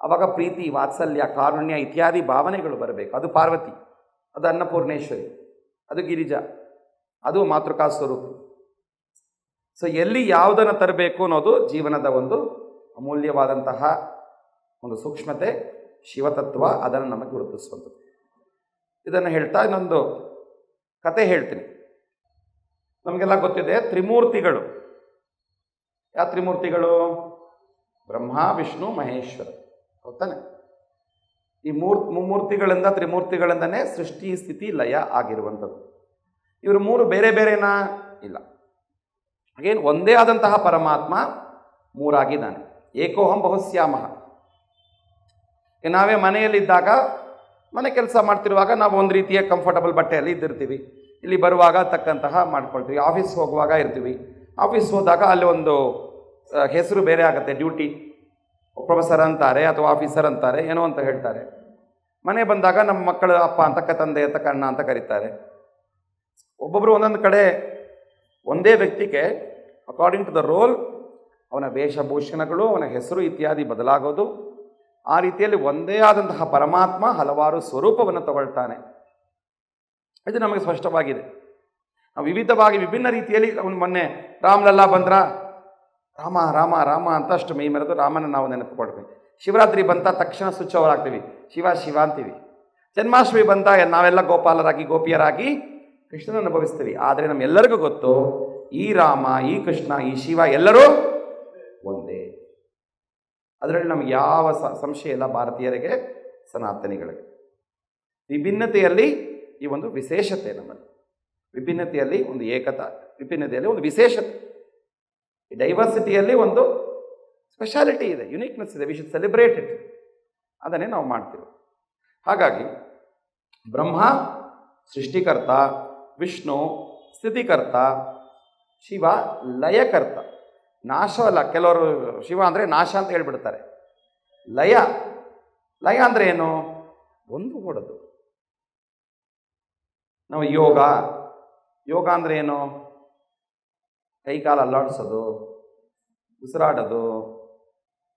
ಆವಾಗ ಪ್ರೀತಿ, ವಾತ್ಸಲ್ಯ, ಕಾರುಣ್ಯ ಇತ್ಯಾದಿ ಭಾವನೆಗಳು ಬರಬೇಕು. ಅದು ಪಾರ್ವತಿ, ಅದು ಅನ್ನಪೂರ್ಣೇಶ್ವರಿ, ಅದು ಗಿರಿಜಾ, ಅದು ಮಾತೃಕಾ ಸ್ವರೂಪ. ಸೊ ಎಲ್ಲಿ ಯಾವುದನ್ನು ತರಬೇಕು ಅನ್ನೋದು ಜೀವನದ ಒಂದು ಅಮೂಲ್ಯವಾದಂತಹ ಒಂದು ಸೂಕ್ಷ್ಮತೆ, ಶಿವತತ್ವ, ಅದನ್ನು ನಮಗೆ ಗುರುತಿಸುವಂಥದ್ದು. ಇದನ್ನು ಹೇಳ್ತಾ ಇನ್ನೊಂದು ಕತೆ ಹೇಳ್ತೀನಿ. ನಮಗೆಲ್ಲ ಗೊತ್ತಿದೆ ತ್ರಿಮೂರ್ತಿಗಳು. ಯಾವ ತ್ರಿಮೂರ್ತಿಗಳು? ಬ್ರಹ್ಮ, ವಿಷ್ಣು, ಮಹೇಶ್ವರ. ಗೊತ್ತಾನೆ? ಈ ಮುಮ್ಮೂರ್ತಿಗಳಿಂದ ತ್ರಿಮೂರ್ತಿಗಳಿಂದನೇ ಸೃಷ್ಟಿ, ಸ್ಥಿತಿ, ಲಯ ಆಗಿರುವಂಥದ್ದು. ಇವರು ಮೂರು ಬೇರೆ ಬೇರೆನಾ? ಇಲ್ಲ. ಹಾಗೇನು ಒಂದೇ ಆದಂತಹ ಪರಮಾತ್ಮ ಮೂರಾಗಿದ್ದಾನೆ. ಏಕೋಹಂ ಬಹುಸ್ಯಾಮಃ. ನಾವೇ ಮನೆಯಲ್ಲಿದ್ದಾಗ, ಮನೆ ಕೆಲಸ ಮಾಡ್ತಿರುವಾಗ ನಾವು ಒಂದು ರೀತಿಯ ಕಂಫರ್ಟಬಲ್ ಬಟ್ಟೆಯಲ್ಲಿ ಇದ್ದಿರ್ತೀವಿ. ಇಲ್ಲಿ ಬರುವಾಗ ತಕ್ಕಂತಹ ಮಾಡ್ಕೊಳ್ತೀವಿ. ಆಫೀಸ್ ಹೋಗುವಾಗ ಇರ್ತೀವಿ. ಆಫೀಸ್ ಹೋದಾಗ ಅಲ್ಲಿ ಒಂದು ಹೆಸರು ಬೇರೆ ಆಗುತ್ತೆ. ಡ್ಯೂಟಿ ಪ್ರೊಫೆಸರ್ ಅಂತಾರೆ ಅಥವಾ ಆಫೀಸರ್ ಅಂತಾರೆ, ಏನೋ ಅಂತ ಹೇಳ್ತಾರೆ. ಮನೆ ಬಂದಾಗ ನಮ್ಮ ಮಕ್ಕಳು ಅಪ್ಪ ಅಂತ, ತಂದೆ ಅಂತ, ಅಣ್ಣ ಅಂತ ಕರೀತಾರೆ. ಒಬ್ಬೊಬ್ಬರು ಒಂದೊಂದು ಕಡೆ ಒಂದೇ ವ್ಯಕ್ತಿಗೆ ಅಕಾರ್ಡಿಂಗ್ ಟು ದ ರೋಲ್ ಅವನ ವೇಷಭೂಷಣಗಳು, ಅವನ ಹೆಸರು ಇತ್ಯಾದಿ ಬದಲಾಗೋದು. ಆ ರೀತಿಯಲ್ಲಿ ಒಂದೇ ಆದಂತಹ ಪರಮಾತ್ಮ ಹಲವಾರು ಸ್ವರೂಪವನ್ನು ತಗೊಳ್ತಾನೆ. ಇದು ನಮಗೆ ಸ್ಪಷ್ಟವಾಗಿದೆ. ನಾವು ವಿವಿಧವಾಗಿ ವಿಭಿನ್ನ ರೀತಿಯಲ್ಲಿ ಅವನು ಮೊನ್ನೆ ರಾಮಲಲ್ಲ ಬಂದ್ರ, ರಾಮ ರಾಮ ರಾಮ ಅಂತ ಅಷ್ಟು ಮೈ ಮೆರೆದು ರಾಮನ ನಾವು ನೆನಪುಕೊಳ್ತೀವಿ. ಶಿವರಾತ್ರಿ ಬಂತ ತಕ್ಷಣ ಸ್ವಿಚ್ ಓವರ್ ಆಗ್ತೀವಿ, ಶಿವ ಶಿವ ಅಂತೀವಿ. ಜನ್ಮಾಷ್ಟಮಿ ಬಂತ ನಾವೆಲ್ಲ ಗೋಪಾಲರಾಗಿ ಗೋಪಿಯರಾಗಿ ಕೃಷ್ಣನ ಅನುಭವಿಸ್ತೀವಿ. ಆದರೆ ನಮ್ಮೆಲ್ಲರಿಗೂ ಗೊತ್ತು, ಈ ರಾಮ, ಈ ಕೃಷ್ಣ, ಈ ಶಿವ ಎಲ್ಲರೂ ಒಂದೇ. ಅದರಲ್ಲಿ ನಮ್ಗೆ ಯಾವ ಸಂಶಯ ಇಲ್ಲ. ಭಾರತೀಯರಿಗೆ, ಸನಾತನಿಗಳಿಗೆ ವಿಭಿನ್ನತೆಯಲ್ಲಿ ಈ ಒಂದು ವಿಶೇಷತೆ. ನಮ್ಮಲ್ಲಿ ವಿಭಿನ್ನತೆಯಲ್ಲಿ ಒಂದು ಏಕತಾ, ವಿಭಿನ್ನತೆಯಲ್ಲಿ ಒಂದು ವಿಶೇಷತೆ, ಈ ಡೈವರ್ಸಿಟಿಯಲ್ಲಿ ಒಂದು ಸ್ಪೆಷಾಲಿಟಿ ಇದೆ, ಯುನೀಕ್ನೆಸ್ ಇದೆ. We should celebrate it. ಅದನ್ನೇ ನಾವು ಮಾಡ್ತೀವಿ. ಹಾಗಾಗಿ ಬ್ರಹ್ಮ ಸೃಷ್ಟಿಕರ್ತ, ವಿಷ್ಣು ಸ್ಥಿತಿಕರ್ತ, ಶಿವ ಲಯಕರ್ತ. ನಾಶವಲ್ಲ. ಕೆಲವರು ಶಿವ ಅಂದರೆ ನಾಶ ಅಂತ ಹೇಳ್ಬಿಡ್ತಾರೆ. ಲಯ, ಲಯ ಅಂದರೆ ಏನು? ಒಂದು ಓಡೋದು. ನಾವು ಯೋಗ, ಯೋಗ ಅಂದರೆ ಏನು? ಕೈಕಾಲು ಅಲ್ಲಾಡಿಸೋದು, ಉಸಿರಾಡೋದು.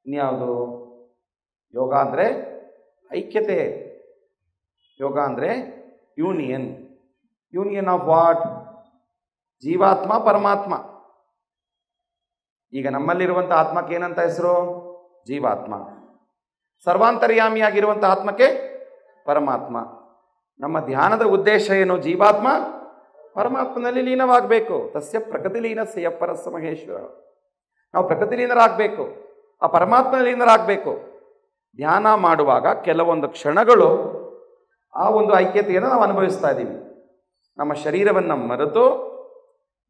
ಇನ್ಯಾವುದು? ಯೋಗ ಅಂದರೆ ಐಕ್ಯತೆ. ಯೋಗ ಅಂದರೆ ಯೂನಿಯನ್. Union of what? ಜೀವಾತ್ಮ, ಪರಮಾತ್ಮ. ಈಗ ನಮ್ಮಲ್ಲಿರುವಂಥ ಆತ್ಮಕ್ಕೆ ಏನಂತ ಹೆಸರು? ಜೀವಾತ್ಮ. ಸರ್ವಾಂತರ್ಯಾಮಿಯಾಗಿರುವಂಥ ಆತ್ಮಕ್ಕೆ ಪರಮಾತ್ಮ. ನಮ್ಮ ಧ್ಯಾನದ ಉದ್ದೇಶ ಏನು? ಜೀವಾತ್ಮ ಪರಮಾತ್ಮನಲ್ಲಿ ಲೀನವಾಗಬೇಕು. ತಸ್ಯ ಪ್ರಕೃತಿಲೀನಸ್ಯ ಪರಸ್ಸ ಮಹೇಶ್ವರ. ನಾವು ಪ್ರಕೃತಿಲೀನರಾಗಬೇಕು, ಆ ಪರಮಾತ್ಮ ಲೀನರಾಗಬೇಕು. ಧ್ಯಾನ ಮಾಡುವಾಗ ಕೆಲವೊಂದು ಕ್ಷಣಗಳು ಆ ಒಂದು ಐಕ್ಯತೆಯನ್ನು ನಾವು ಅನುಭವಿಸ್ತಾ ಇದ್ದೀವಿ. ನಮ್ಮ ಶರೀರವನ್ನು ಮರೆತು,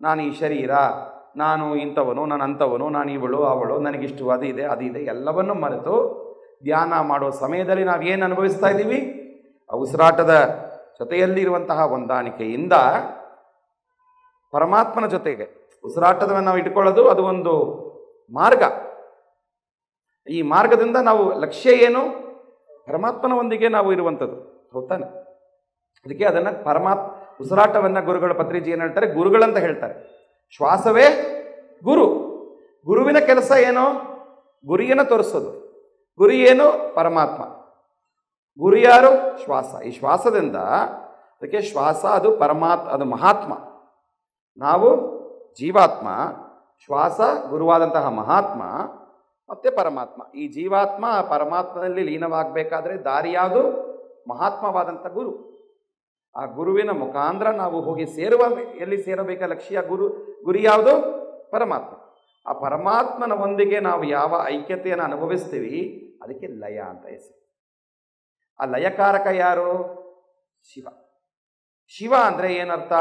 ನಾನು ಈ ಶರೀರ, ನಾನು ಇಂಥವನು, ನಾನು ಅಂಥವನು, ನಾನು ಇವಳು ಅವಳು, ನನಗಿಷ್ಟು ಅದಿದೆ ಅದಿದೆ ಎಲ್ಲವನ್ನೂ ಮರೆತು ಧ್ಯಾನ ಮಾಡೋ ಸಮಯದಲ್ಲಿ ನಾವು ಏನು ಅನುಭವಿಸ್ತಾ ಇದ್ದೀವಿ? ಆ ಉಸಿರಾಟದ ಜೊತೆಯಲ್ಲಿರುವಂತಹ ಹೊಂದಾಣಿಕೆಯಿಂದ ಪರಮಾತ್ಮನ ಜೊತೆಗೆ ಉಸಿರಾಟವನ್ನು ನಾವು ಇಟ್ಕೊಳ್ಳೋದು, ಅದು ಒಂದು ಮಾರ್ಗ. ಈ ಮಾರ್ಗದಿಂದ ನಾವು ಲಕ್ಷ್ಯ ಏನು? ಪರಮಾತ್ಮನೊಂದಿಗೆ ನಾವು ಇರುವಂಥದ್ದು. ಹೌದಾನೆ? ಅದಕ್ಕೆ ಅದನ್ನು ಉಸಿರಾಟವನ್ನು ಗುರುಗಳ ಪತ್ರಿಜಿ ಏನು ಹೇಳ್ತಾರೆ? ಗುರುಗಳಂತ ಹೇಳ್ತಾರೆ. ಶ್ವಾಸವೇ ಗುರು. ಗುರುವಿನ ಕೆಲಸ ಏನು? ಗುರಿಯನ್ನು ತೋರಿಸೋದು. ಗುರಿ ಏನು? ಪರಮಾತ್ಮ. ಗುರು ಯಾರು? ಶ್ವಾಸ. ಈ ಶ್ವಾಸದಿಂದ, ಅದಕ್ಕೆ ಶ್ವಾಸ ಅದು ಅದು ಮಹಾತ್ಮ. ನಾವು ಜೀವಾತ್ಮ, ಶ್ವಾಸ ಗುರುವಾದಂತಹ ಮಹಾತ್ಮ, ಮತ್ತೆ ಪರಮಾತ್ಮ. ಈ ಜೀವಾತ್ಮ ಪರಮಾತ್ಮನಲ್ಲಿ ಲೀನವಾಗಬೇಕಾದ್ರೆ ದಾರಿ ಯಾವುದು? ಮಹಾತ್ಮವಾದಂಥ ಗುರು. ಆ ಗುರುವಿನ ಮುಖಾಂತರ ನಾವು ಹೋಗಿ ಎಲ್ಲಿ ಸೇರಬೇಕ ಲಕ್ಷ್ಯ? ಗುರಿ ಯಾವುದು? ಪರಮಾತ್ಮ. ಆ ಪರಮಾತ್ಮನ ಒಂದಿಗೆ ನಾವು ಯಾವ ಐಕ್ಯತೆಯನ್ನು ಅನುಭವಿಸ್ತೀವಿ, ಅದಕ್ಕೆ ಲಯ ಅಂತ ಹೆಸರು. ಆ ಲಯಕಾರಕ ಯಾರು? ಶಿವ. ಶಿವ ಅಂದರೆ ಏನರ್ಥ?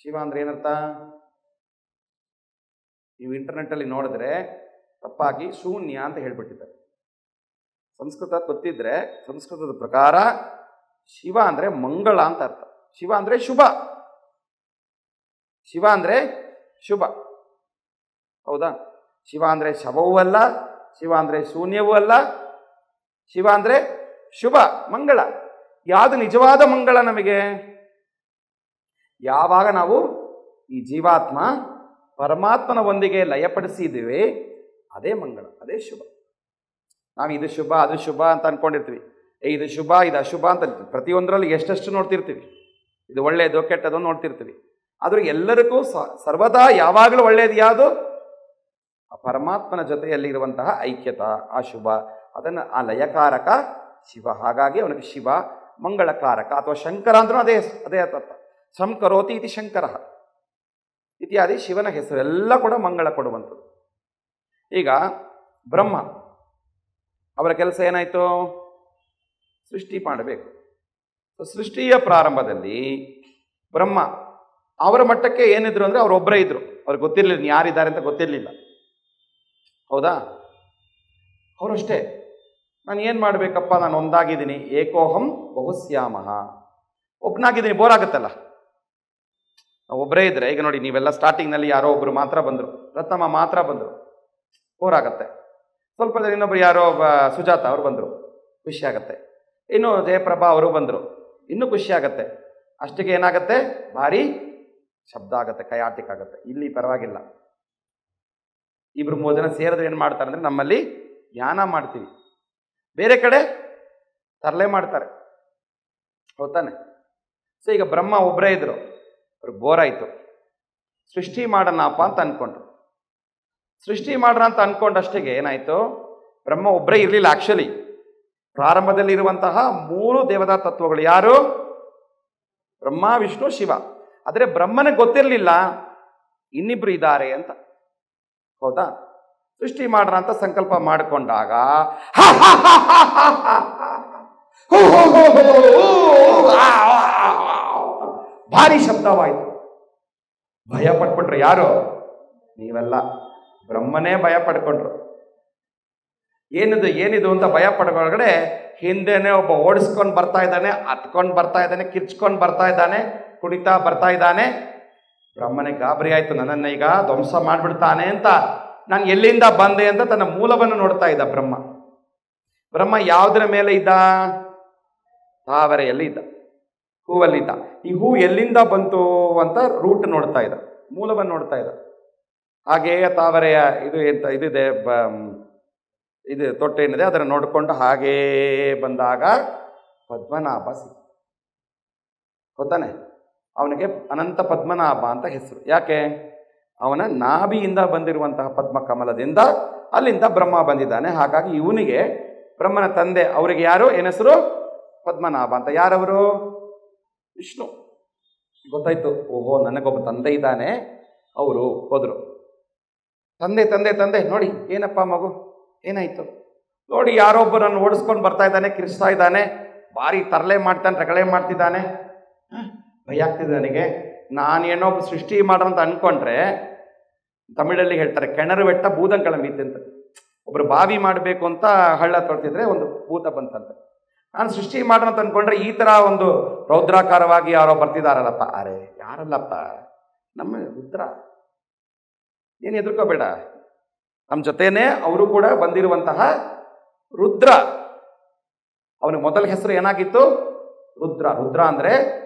ಶಿವ ಅಂದರೆ ಏನರ್ಥ? ನೀವು ಇಂಟರ್ನೆಟ್ಟಲ್ಲಿ ನೋಡಿದ್ರೆ ತಪ್ಪಾಗಿ ಶೂನ್ಯ ಅಂತ ಹೇಳ್ಬಿಟ್ಟಿದ್ದಾರೆ. ಸಂಸ್ಕೃತ ಗೊತ್ತಿದ್ರೆ ಸಂಸ್ಕೃತದ ಪ್ರಕಾರ ಶಿವ ಅಂದರೆ ಮಂಗಳ ಅಂತ ಅರ್ಥ. ಶಿವ ಅಂದರೆ ಶುಭ. ಶಿವ ಅಂದರೆ ಶುಭ. ಹೌದಾ? ಶಿವ ಅಂದರೆ ಶವವೂ ಅಲ್ಲ, ಶಿವ ಅಂದರೆ ಶೂನ್ಯವೂ ಅಲ್ಲ, ಶಿವ ಅಂದರೆ ಶುಭ, ಮಂಗಳ. ಯಾವುದು ನಿಜವಾದ ಮಂಗಳ ನಮಗೆ? ಯಾವಾಗ ನಾವು ಈ ಜೀವಾತ್ಮ ಪರಮಾತ್ಮನ ಒಂದಿಗೆ ಲಯಪಡಿಸಿದ್ದೀವಿ, ಅದೇ ಮಂಗಳ, ಅದೇ ಶುಭ. ನಾವು ಇದು ಶುಭ ಅದು ಶುಭ ಅಂತ ಅನ್ಕೊಂಡಿರ್ತೀವಿ. ಇದು ಶುಭ ಇದು ಅಶುಭ ಅಂತ ಪ್ರತಿಯೊಂದರಲ್ಲಿ ಎಷ್ಟೆಷ್ಟು ನೋಡ್ತಿರ್ತೀವಿ. ಇದು ಒಳ್ಳೆಯದು ಕೆಟ್ಟದು ನೋಡ್ತಿರ್ತೀವಿ. ಆದರೂ ಎಲ್ಲರಿಗೂ ಸರ್ವದಾ ಯಾವಾಗಲೂ ಒಳ್ಳೆಯದು ಯಾವುದು? ಆ ಪರಮಾತ್ಮನ ಜೊತೆಯಲ್ಲಿರುವಂತಹ ಐಕ್ಯತಾ, ಆ ಶುಭ, ಅದನ್ನು ಆ ಲಯಕಾರಕ ಶಿವ. ಹಾಗಾಗಿ ಅವನಿಗೆ ಶಿವ ಮಂಗಳಕಾರಕ ಅಥವಾ ಶಂಕರ ಅಂದ್ರೂ ಅದೇ ಅರ್ಥ. ಸಂಕರೋತಿ ಇತಿ ಶಂಕರ ಇತ್ಯಾದಿ ಶಿವನ ಹೆಸರು ಎಲ್ಲ ಕೂಡ ಮಂಗಳ ಕೊಡುವಂಥದ್ದು. ಈಗ ಬ್ರಹ್ಮ ಅವರ ಕೆಲಸ ಏನಾಯಿತು? ಸೃಷ್ಟಿ ಮಾಡಬೇಕು. ಸೃಷ್ಟಿಯ ಪ್ರಾರಂಭದಲ್ಲಿ ಬ್ರಹ್ಮ ಅವರ ಮಟ್ಟಕ್ಕೆ ಏನಿದ್ರು ಅಂದರೆ ಅವರೊಬ್ಬರೇ ಇದ್ರು. ಅವ್ರಿಗೆ ಗೊತ್ತಿರಲಿಲ್ಲ ಯಾರಿದ್ದಾರೆ ಅಂತ ಗೊತ್ತಿರಲಿಲ್ಲ. ಹೌದಾ? ಅವರಷ್ಟೇ, ನಾನು ಏನು ಮಾಡಬೇಕಪ್ಪ, ನಾನು ಒಂದಾಗಿದ್ದೀನಿ, ಏಕೋಹಂ ಬಹುಶ್ಯಾಮಃ, ಒಬ್ಬನಾಗಿದ್ದೀನಿ, ಬೋರ್ ಆಗುತ್ತಲ್ಲ. ನಾವು ಒಬ್ಬರೇ ಇದ್ದರೆ, ಈಗ ನೋಡಿ ನೀವೆಲ್ಲ ಸ್ಟಾರ್ಟಿಂಗ್ನಲ್ಲಿ ಯಾರೋ ಒಬ್ಬರು ಮಾತ್ರ ಬಂದರು, ರತ್ನಮ್ಮ ಮಾತ್ರ ಬಂದರು, ಬೋರ್ ಆಗುತ್ತೆ. ಸ್ವಲ್ಪ ಜನ ಇನ್ನೊಬ್ರು ಯಾರೋ ಸುಜಾತ ಅವರು ಬಂದರು, ಖುಷಿ ಆಗುತ್ತೆ. ಇನ್ನು ಜಯಪ್ರಭಾ ಅವರು ಬಂದರು, ಇನ್ನೂ ಖುಷಿ ಆಗುತ್ತೆ. ಅಷ್ಟಿಗೆ ಏನಾಗುತ್ತೆ? ಭಾರಿ ಶಬ್ದ ಆಗುತ್ತೆ, ಕಯಾಟಿಕ್ ಆಗುತ್ತೆ. ಇಲ್ಲಿ ಪರವಾಗಿಲ್ಲ, ಇಬ್ರು ಮೂರು ಜನ ಸೇರಿದ್ರೆ ಏನು ಮಾಡ್ತಾರೆ ಅಂದರೆ ನಮ್ಮಲ್ಲಿ ಧ್ಯಾನ ಮಾಡ್ತೀವಿ, ಬೇರೆ ಕಡೆ ತರಲೆ ಮಾಡ್ತಾರೆ. ಹೌದಾನೆ? ಸೊ ಈಗ ಬ್ರಹ್ಮ ಒಬ್ಬರೇ ಇದ್ರು, ಅವ್ರಿಗೆ ಬೋರ್ ಆಯಿತು, ಸೃಷ್ಟಿ ಮಾಡೋಣಪ್ಪ ಅಂತ ಅಂದ್ಕೊಂಡ್ರು. ಸೃಷ್ಟಿ ಮಾಡೋಣ ಅಂತ ಅಂದ್ಕೊಂಡಷ್ಟಿಗೆ ಏನಾಯಿತು? ಬ್ರಹ್ಮ ಒಬ್ಬರೇ ಇರಲಿಲ್ಲ. ಆ್ಯಕ್ಚುಲಿ ಪ್ರಾರಂಭದಲ್ಲಿ ಇರುವಂತಹ 3 ದೇವತಾ ತತ್ವಗಳು ಯಾರು? ಬ್ರಹ್ಮ, ವಿಷ್ಣು, ಶಿವ. ಆದರೆ ಬ್ರಹ್ಮನಿಗೆ ಗೊತ್ತಿರಲಿಲ್ಲ ಇನ್ನಿಬ್ರು ಇದ್ದಾರೆ ಅಂತ. ಹೌದಾ? ಸೃಷ್ಟಿ ಮಾಡೋಣ ಅಂತ ಸಂಕಲ್ಪ ಮಾಡಿಕೊಂಡಾಗ ಭಾರಿ ಶಬ್ದವಾಯಿತು. ಭಯ ಪಟ್ಬಿಟ್ರು. ಯಾರು? ನೀವೆಲ್ಲ. ಬ್ರಹ್ಮನೇ ಭಯ ಪಡ್ಕೊಂಡ್ರು. ಏನಿದು ಅಂತ ಭಯ ಪಡ್ಕೊಳಗಡೆ ಹಿಂದೆನೆ ಒಬ್ಬ ಓಡಿಸ್ಕೊಂಡು ಬರ್ತಾ ಇದ್ದಾನೆ, ಹತ್ಕೊಂಡು ಬರ್ತಾ ಇದ್ದಾನೆ, ಕಿರ್ಚ್ಕೊಂಡು ಬರ್ತಾ ಇದ್ದಾನೆ, ಕುಡಿತಾ ಬರ್ತಾ ಇದ್ದಾನೆ. ಬ್ರಹ್ಮನಿಗೆ ಗಾಬರಿ ಆಯಿತು, ನನ್ನನ್ನು ಈಗ ಧ್ವಂಸ ಮಾಡಿಬಿಡ್ತಾನೆ ಅಂತ. ನಾನು ಎಲ್ಲಿಂದ ಬಂದೆ ಅಂತ ತನ್ನ ಮೂಲವನ್ನು ನೋಡ್ತಾ ಇದ್ದ ಬ್ರಹ್ಮ. ಬ್ರಹ್ಮ ಯಾವುದರ ಮೇಲೆ ಇದ್ದ? ತಾವರೆಯಲ್ಲಿ ಇದ್ದ, ಹೂವಲ್ಲಿದ್ದ. ಈ ಹೂ ಎಲ್ಲಿಂದ ಬಂತು ಅಂತ ರೂಟ್ ನೋಡ್ತಾ ಇದ್ದ, ಮೂಲವನ್ನು ನೋಡ್ತಾ ಇದ್ದ. ಹಾಗೆಯೇ ತಾವರೆಯ ಇದಿದೆ, ಇದು ತೊಟ್ಟೆ ಏನಿದೆ ಅದನ್ನು ನೋಡಿಕೊಂಡು ಹಾಗೇ ಬಂದಾಗ ಪದ್ಮನಾಭ ಸಿಕ್ಕ. ಗೊತ್ತಾನೆ? ಅವನಿಗೆ ಅನಂತ ಪದ್ಮನಾಭ ಅಂತ ಹೆಸರು. ಯಾಕೆ? ಅವನ ನಾಭಿಯಿಂದ ಬಂದಿರುವಂತಹ ಪದ್ಮ ಕಮಲದಿಂದ ಅಲ್ಲಿಂದ ಬ್ರಹ್ಮ ಬಂದಿದ್ದಾನೆ. ಹಾಗಾಗಿ ಇವನಿಗೆ ಬ್ರಹ್ಮನ ತಂದೆ, ಅವರಿಗೆ ಯಾರು? ಏನ ಹೆಸರು? ಪದ್ಮನಾಭ ಅಂತ. ಯಾರವರು? ವಿಷ್ಣು. ಗೊತ್ತಾಯ್ತು, ಓಹೋ ನನಗೊಬ್ಬ ತಂದೆ ಇದ್ದಾನೆ. ಅವರು ಹೋದರು. ತಂದೆ ನೋಡಿ ಏನಪ್ಪ ಮಗು, ಏನಾಯ್ತು ನೋಡಿ, ಯಾರೊಬ್ಬರನ್ನು ಓಡಿಸ್ಕೊಂಡು ಬರ್ತಾ ಇದ್ದಾನೆ, ಕಿರಿಸ್ತಾ ಇದ್ದಾನೆ, ಭಾರಿ ತರಲೆ ಮಾಡ್ತಾನೆ, ರಗಳೆ ಮಾಡ್ತಿದ್ದಾನೆ. ಭಯ ಆಗ್ತಿದೆ ನನಗೆ. ನಾನೇನೋ ಸೃಷ್ಟಿ ಮಾಡೋಂತ ಅಂದ್ಕೊಂಡ್ರೆ, ತಮಿಳಲ್ಲಿ ಹೇಳ್ತಾರೆ ಕೆಣರು ಬೆಟ್ಟ ಭೂತಂಕಳಂಬೀತೆ ಅಂತ. ಒಬ್ಬರು ಬಾವಿ ಮಾಡಬೇಕು ಅಂತ ಹಳ್ಳ ತೊಳ್ತಿದ್ರೆ ಒಂದು ಭೂತ ಬಂತಂತೆ. ನಾನು ಸೃಷ್ಟಿ ಮಾಡೋಣ ಅಂತ ಅಂದ್ಕೊಂಡ್ರೆ ಈ ಥರ ಒಂದು ರೌದ್ರಾಕಾರವಾಗಿ ಯಾರೋ ಬರ್ತಿದಾರಲ್ಲಪ್ಪ. ಅರೆ ಯಾರಲ್ಲಪ್ಪ, ನಮ್ಮ ರುದ್ರ. ಏನು ಹೆದರ್ಕೋಬೇಡ, ನಮ್ಮ ಜೊತೆನೇ ಅವರು ಕೂಡ ಬಂದಿರುವಂತಹ ರುದ್ರ. ಅವನಿಗೆ ಮೊದಲ ಹೆಸರು ಏನಾಗಿತ್ತು? ರುದ್ರ. ರುದ್ರ ಅಂದರೆ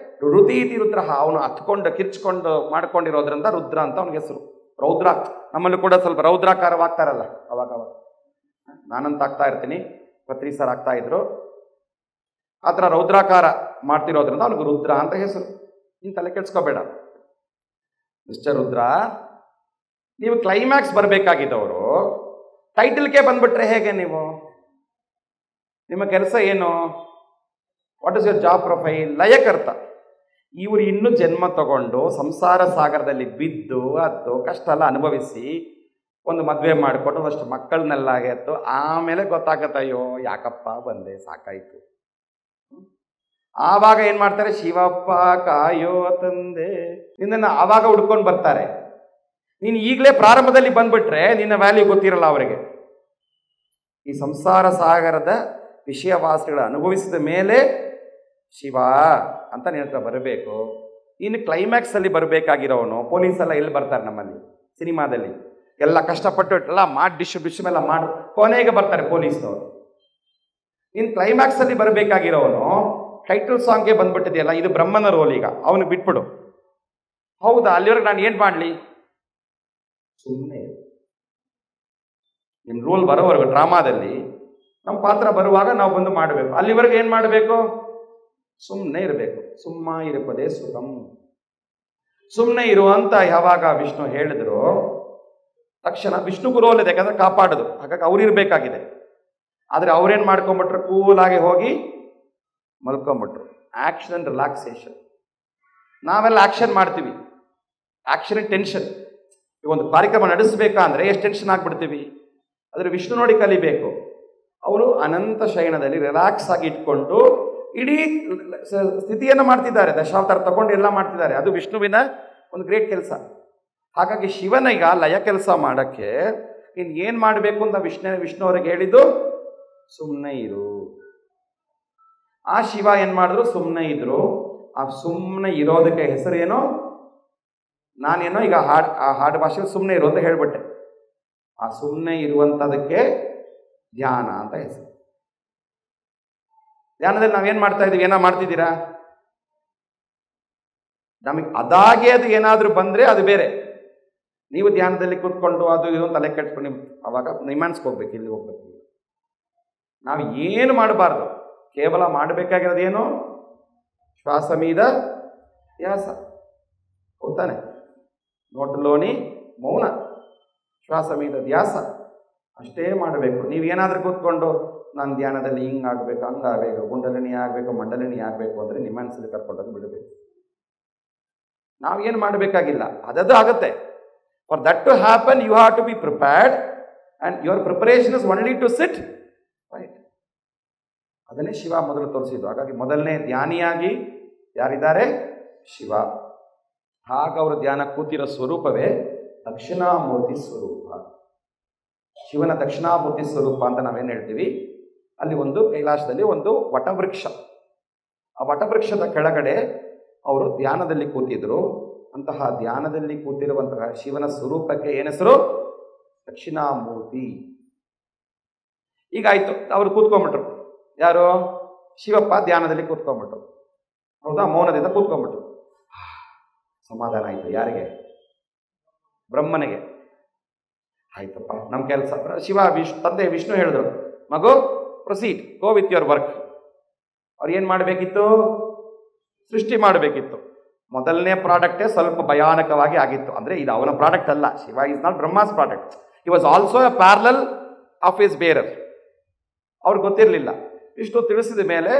ರುತೀತಿ ರುದ್ರ. ಅವನು ಹತ್ಕೊಂಡು ಕಿರ್ಚ್ಕೊಂಡು ಮಾಡ್ಕೊಂಡಿರೋದ್ರಿಂದ ರುದ್ರ ಅಂತ ಅವನಿಗೆ ಹೆಸರು. ರೌದ್ರ. ನಮ್ಮಲ್ಲೂ ಕೂಡ ಸ್ವಲ್ಪ ರೌದ್ರಾಕಾರವಾಗ್ತಾರಲ್ಲ ಅವಾಗ. ನಾನಂತ ಆಗ್ತಾ ಇರ್ತೀನಿ, ಪತ್ರಿ ಸರ್ ಆಗ್ತಾ ಇದ್ರು. ಆ ಥರ ರೌದ್ರಾಕಾರ ಮಾಡ್ತಿರೋದ್ರಿಂದ ಅವನಿಗೆ ರುದ್ರ ಅಂತ ಹೆಸರು. ನೀನು ತಲೆ ಕೆಡ್ಸ್ಕೋಬೇಡ ಮಿಸ್ಟರ್ ರುದ್ರ. ನೀವು ಕ್ಲೈಮ್ಯಾಕ್ಸ್ ಬರಬೇಕಾಗಿದ್ದವರು ಟೈಟಲ್ಗೆ ಬಂದ್ಬಿಟ್ರೆ ಹೇಗೆ? ನಿಮ್ಮ ಕೆಲಸ ಏನು? What is your job profile? ಲಯಕರ್ತ. ಇವರು ಇನ್ನೂ ಜನ್ಮ ತಗೊಂಡು ಸಂಸಾರ ಸಾಗರದಲ್ಲಿ ಬಿದ್ದು ಅತ್ತು ಕಷ್ಟ ಎಲ್ಲ ಅನುಭವಿಸಿ ಒಂದು ಮದುವೆ ಮಾಡಿಕೊಟ್ಟು ಒಂದಷ್ಟು ಮಕ್ಕಳನ್ನೆಲ್ಲ ಎತ್ತು ಆಮೇಲೆ ಗೊತ್ತಾಗತ್ತಯ್ಯೋ ಯಾಕಪ್ಪ ಬಂದೆ, ಸಾಕಾಯ್ತು. ಆವಾಗ ಏನು ಮಾಡ್ತಾರೆ? ಶಿವಪ್ಪ ಕಾಯೋ ತಂದೆ, ನಿನ್ನನ್ನು ಆವಾಗ ಹುಡ್ಕೊಂಡು ಬರ್ತಾರೆ. ನೀನು ಈಗಲೇ ಪ್ರಾರಂಭದಲ್ಲಿ ಬಂದ್ಬಿಟ್ರೆ ನಿನ್ನ ವ್ಯಾಲ್ಯೂ ಗೊತ್ತಿರಲ್ಲ ಅವರಿಗೆ. ಈ ಸಂಸಾರ ಸಾಗರದ ವಿಷಯ ವಾಸನೆಗಳ ಅನುಭವಿಸಿದ ಮೇಲೆ ಶಿವ ಅಂತ ನಿನ್ನ ಹತ್ರ ಬರಬೇಕು. ಇನ್ನು ಕ್ಲೈಮ್ಯಾಕ್ಸಲ್ಲಿ ಬರಬೇಕಾಗಿರೋನು ಪೊಲೀಸೆಲ್ಲ ಎಲ್ಲಿ ಬರ್ತಾರೆ ನಮ್ಮಲ್ಲಿ ಸಿನಿಮಾದಲ್ಲಿ ಎಲ್ಲ ಕಷ್ಟಪಟ್ಟು ಎಲ್ಲ ಮಾಡಿ ಡಿಸ್ಟ್ರಿಬ್ಯೂಷನ್ ಎಲ್ಲ ಮಾಡಿ ಕೊನೆಗೆ ಬರ್ತಾರೆ ಪೊಲೀಸ್ನವರು. ಇನ್ನು ಕ್ಲೈಮ್ಯಾಕ್ಸಲ್ಲಿ ಬರಬೇಕಾಗಿರೋನು ಟೈಟಲ್ ಸಾಂಗ್ಗೆ ಬಂದ್ಬಿಟ್ಟಿದೆಯಲ್ಲ, ಇದು ಬ್ರಹ್ಮನ ರೋಲ್, ಈಗ ಅವನು ಬಿಟ್ಬಿಡು. ಹೌದಾ, ಅಲ್ಲಿವರೆಗೆ ನಾನು ಏನು ಮಾಡಲಿ? ಸುಮ್ಮನೆ ನಿಮ್ಮ ರೋಲ್ ಬರೋವರೆಗೂ ಡ್ರಾಮಾದಲ್ಲಿ ನಮ್ಮ ಪಾತ್ರ ಬರುವಾಗ ನಾವು ಬಂದು ಮಾಡಬೇಕು. ಅಲ್ಲಿವರೆಗೆ ಏನು ಮಾಡಬೇಕು? ಸುಮ್ಮನೆ ಇರಬೇಕು. ಸುಮ್ಮ ಇರುಪದೇ ಸುಖಂ. ಸುಮ್ಮನೆ ಇರುವಂತ ಯಾವಾಗ ವಿಷ್ಣು ಹೇಳಿದ್ರು ತಕ್ಷಣ ವಿಷ್ಣುಗೂ ರೋಲ್ ಇದೆ, ಯಾಕಂದ್ರೆ ಕಾಪಾಡೋದು, ಹಾಗಾಗಿ ಅವ್ರು ಇರಬೇಕಾಗಿದೆ. ಆದರೆ ಅವ್ರೇನು ಮಾಡ್ಕೊಂಬಿಟ್ರು, ಕೂಲಾಗಿ ಹೋಗಿ ಮಲ್ಕೊಂಬಿಟ್ರು. Action and relaxation. ನಾವೆಲ್ಲ ಆಕ್ಷನ್ ಮಾಡ್ತೀವಿ, ಆಕ್ಷನ್ ಅಂಡ್ ಟೆನ್ಷನ್. ಈಗ ಒಂದು ಕಾರ್ಯಕ್ರಮ ನಡೆಸಬೇಕಾ ಅಂದರೆ ಎಷ್ಟು ಟೆನ್ಷನ್ ಆಗ್ಬಿಡ್ತೀವಿ. ಆದರೆ ವಿಷ್ಣು ನೋಡಿ ಕಲಿಬೇಕು. ಅವರು ಅನಂತ ಶಯನದಲ್ಲಿ ರಿಲ್ಯಾಕ್ಸ್ ಆಗಿ ಇಟ್ಕೊಂಡು ಇಡೀ ಸ್ಥಿತಿಯನ್ನು ಮಾಡ್ತಿದ್ದಾರೆ, ದಶಾವತಾರ ತಗೊಂಡು ಎಲ್ಲ ಮಾಡ್ತಿದ್ದಾರೆ. ಅದು ವಿಷ್ಣುವಿನ ಒಂದು ಗ್ರೇಟ್ ಕೆಲಸ. ಹಾಗಾಗಿ ಶಿವನೀಗ ಲಯ ಕೆಲಸ ಮಾಡೋಕ್ಕೆ ಇನ್ನು ಏನು ಮಾಡಬೇಕು ಅಂತ ವಿಷ್ಣು ಅವರಿಗೆ ಹೇಳಿದ್ದು, ಸುಮ್ಮನೆ ಇರು. ಆ ಶಿವ ಏನು ಮಾಡಿದ್ರು? ಸುಮ್ಮನೆ ಇದ್ರು. ಆ ಸುಮ್ಮನೆ ಇರೋದಕ್ಕೆ ಹೆಸರೇನೋ, ನಾನೇನೋ ಈಗ ಆ ಹಾಡು ಭಾಷೆಯಲ್ಲಿ ಸುಮ್ಮನೆ ಇರು ಅಂತ ಹೇಳ್ಬಿಟ್ಟೆ. ಆ ಸುಮ್ಮನೆ ಇರುವಂಥದಕ್ಕೆ ಧ್ಯಾನ ಅಂತ ಹೆಸರು. ಧ್ಯಾನದಲ್ಲಿ ನಾವೇನು ಮಾಡ್ತಾ ಇದ್ದೀವಿ? ಏನೋ ಮಾಡ್ತಿದ್ದೀರಾ? ನಮಗೆ ಅದಾಗೆ ಅದು ಏನಾದರೂ ಬಂದರೆ ಅದು ಬೇರೆ. ನೀವು ಧ್ಯಾನದಲ್ಲಿ ಕೂತ್ಕೊಂಡು ಅದು ಇದು ತಲೆ ಕೆಡ್ಸ್ಕೊಂಡು ಅವಾಗ ನಿಮ್ಯಾನ್ಸ್ಗೆ ಹೋಗ್ಬೇಕು, ಇಲ್ಲಿ ಹೋಗ್ಬೇಕು. ನಾವು ಏನು ಮಾಡಬಾರ್ದು, ಕೇವಲ ಮಾಡಬೇಕಾಗಿರೋದೇನು? ಶ್ವಾಸ ಮೀದ ಧ್ಯಾಸ. ಹೋಗ್ತಾನೆ ನೋಟಲೋನಿ ಮೌನ, ಶ್ವಾಸ ಮೀದ ಧ್ಯಾಸ ಅಷ್ಟೇ ಮಾಡಬೇಕು. ನೀವೇನಾದರೂ ಕೂತ್ಕೊಂಡು ನಾನು ಧ್ಯಾನದಲ್ಲಿ ಹಿಂಗಾಗಬೇಕು, ಹಂಗಾಗಬೇಕು, ಕುಂಡಲಿನಿ ಆಗಬೇಕು, ಮಂಡಲಿನಿ ಆಗಬೇಕು ಅಂದರೆ ನಿಮ್ಮ ಮನಸ್ಸಲ್ಲಿ ಕರ್ಕೊಂಡೋಗಿ ಬಿಡಬೇಕು. ನಾವೇನು ಮಾಡಬೇಕಾಗಿಲ್ಲ, ಅದದು ಆಗುತ್ತೆ. For that to happen you have to be prepared and your preparation is only to sit right. ಅದನ್ನೇ ಶಿವ ಮೊದಲು ತೋರಿಸಿದ್ದು. ಹಾಗಾಗಿ ಮೊದಲನೇ ಧ್ಯಾನಿಯಾಗಿ ಯಾರಿದ್ದಾರೆ? ಶಿವ. ಆಗ ಅವರು ಧ್ಯಾನ ಕೂತಿರೋ ಸ್ವರೂಪವೇ ದಕ್ಷಿಣಾಮೂರ್ತಿ ಸ್ವರೂಪ. ಶಿವನ ದಕ್ಷಿಣಾಮೂರ್ತಿ ಸ್ವರೂಪ ಅಂತ ನಾವೇನು ಹೇಳ್ತೀವಿ, ಅಲ್ಲಿ ಒಂದು ಕೈಲಾಸದಲ್ಲಿ ಒಂದು ವಟವೃಕ್ಷ, ಆ ವಟವೃಕ್ಷದ ಕೆಳಗಡೆ ಅವರು ಧ್ಯಾನದಲ್ಲಿ ಕೂತಿದ್ರು. ಅಂತಹ ಧ್ಯಾನದಲ್ಲಿ ಕೂತಿರುವಂತಹ ಶಿವನ ಸ್ವರೂಪಕ್ಕೆ ಏನೆಸರು? ದಕ್ಷಿಣಾಮೂರ್ತಿ. ಈಗಾಯ್ತು, ಅವರು ಕೂತ್ಕೊಂಡ್ಬಿಟ್ರು. ಯಾರು? ಶಿವಪ್ಪ ಧ್ಯಾನದಲ್ಲಿ ಕೂತ್ಕೊಂಡ್ಬಿಟ್ರು. ಹೌದಾ? ಮೌನದಿಂದ ಕೂತ್ಕೊಂಡ್ಬಿಟ್ರು. ಸಮಾಧಾನ ಆಯಿತು. ಯಾರಿಗೆ? ಬ್ರಹ್ಮನಿಗೆ. ಆಯ್ತಪ್ಪ, ನಮ್ಮ ಕೆಲಸ. ತಂದೆ ವಿಷ್ಣು ಹೇಳಿದ್ರು, ಮಗು proceed, go with your work. ಅವ್ರು ಏನು ಮಾಡಬೇಕಿತ್ತು? ಸೃಷ್ಟಿ ಮಾಡಬೇಕಿತ್ತು. ಮೊದಲನೇ ಪ್ರಾಡಕ್ಟೇ ಸ್ವಲ್ಪ ಭಯಾನಕವಾಗಿ ಆಗಿತ್ತು. ಅಂದರೆ ಇದು ಅವನ ಪ್ರಾಡಕ್ಟ್ ಅಲ್ಲ. Shiva is not Brahma's product. He was also a parallel of his bearer. ಅವ್ರಿಗೆ ಗೊತ್ತಿರಲಿಲ್ಲ. ಇಷ್ಟು ತಿಳಿಸಿದ ಮೇಲೆ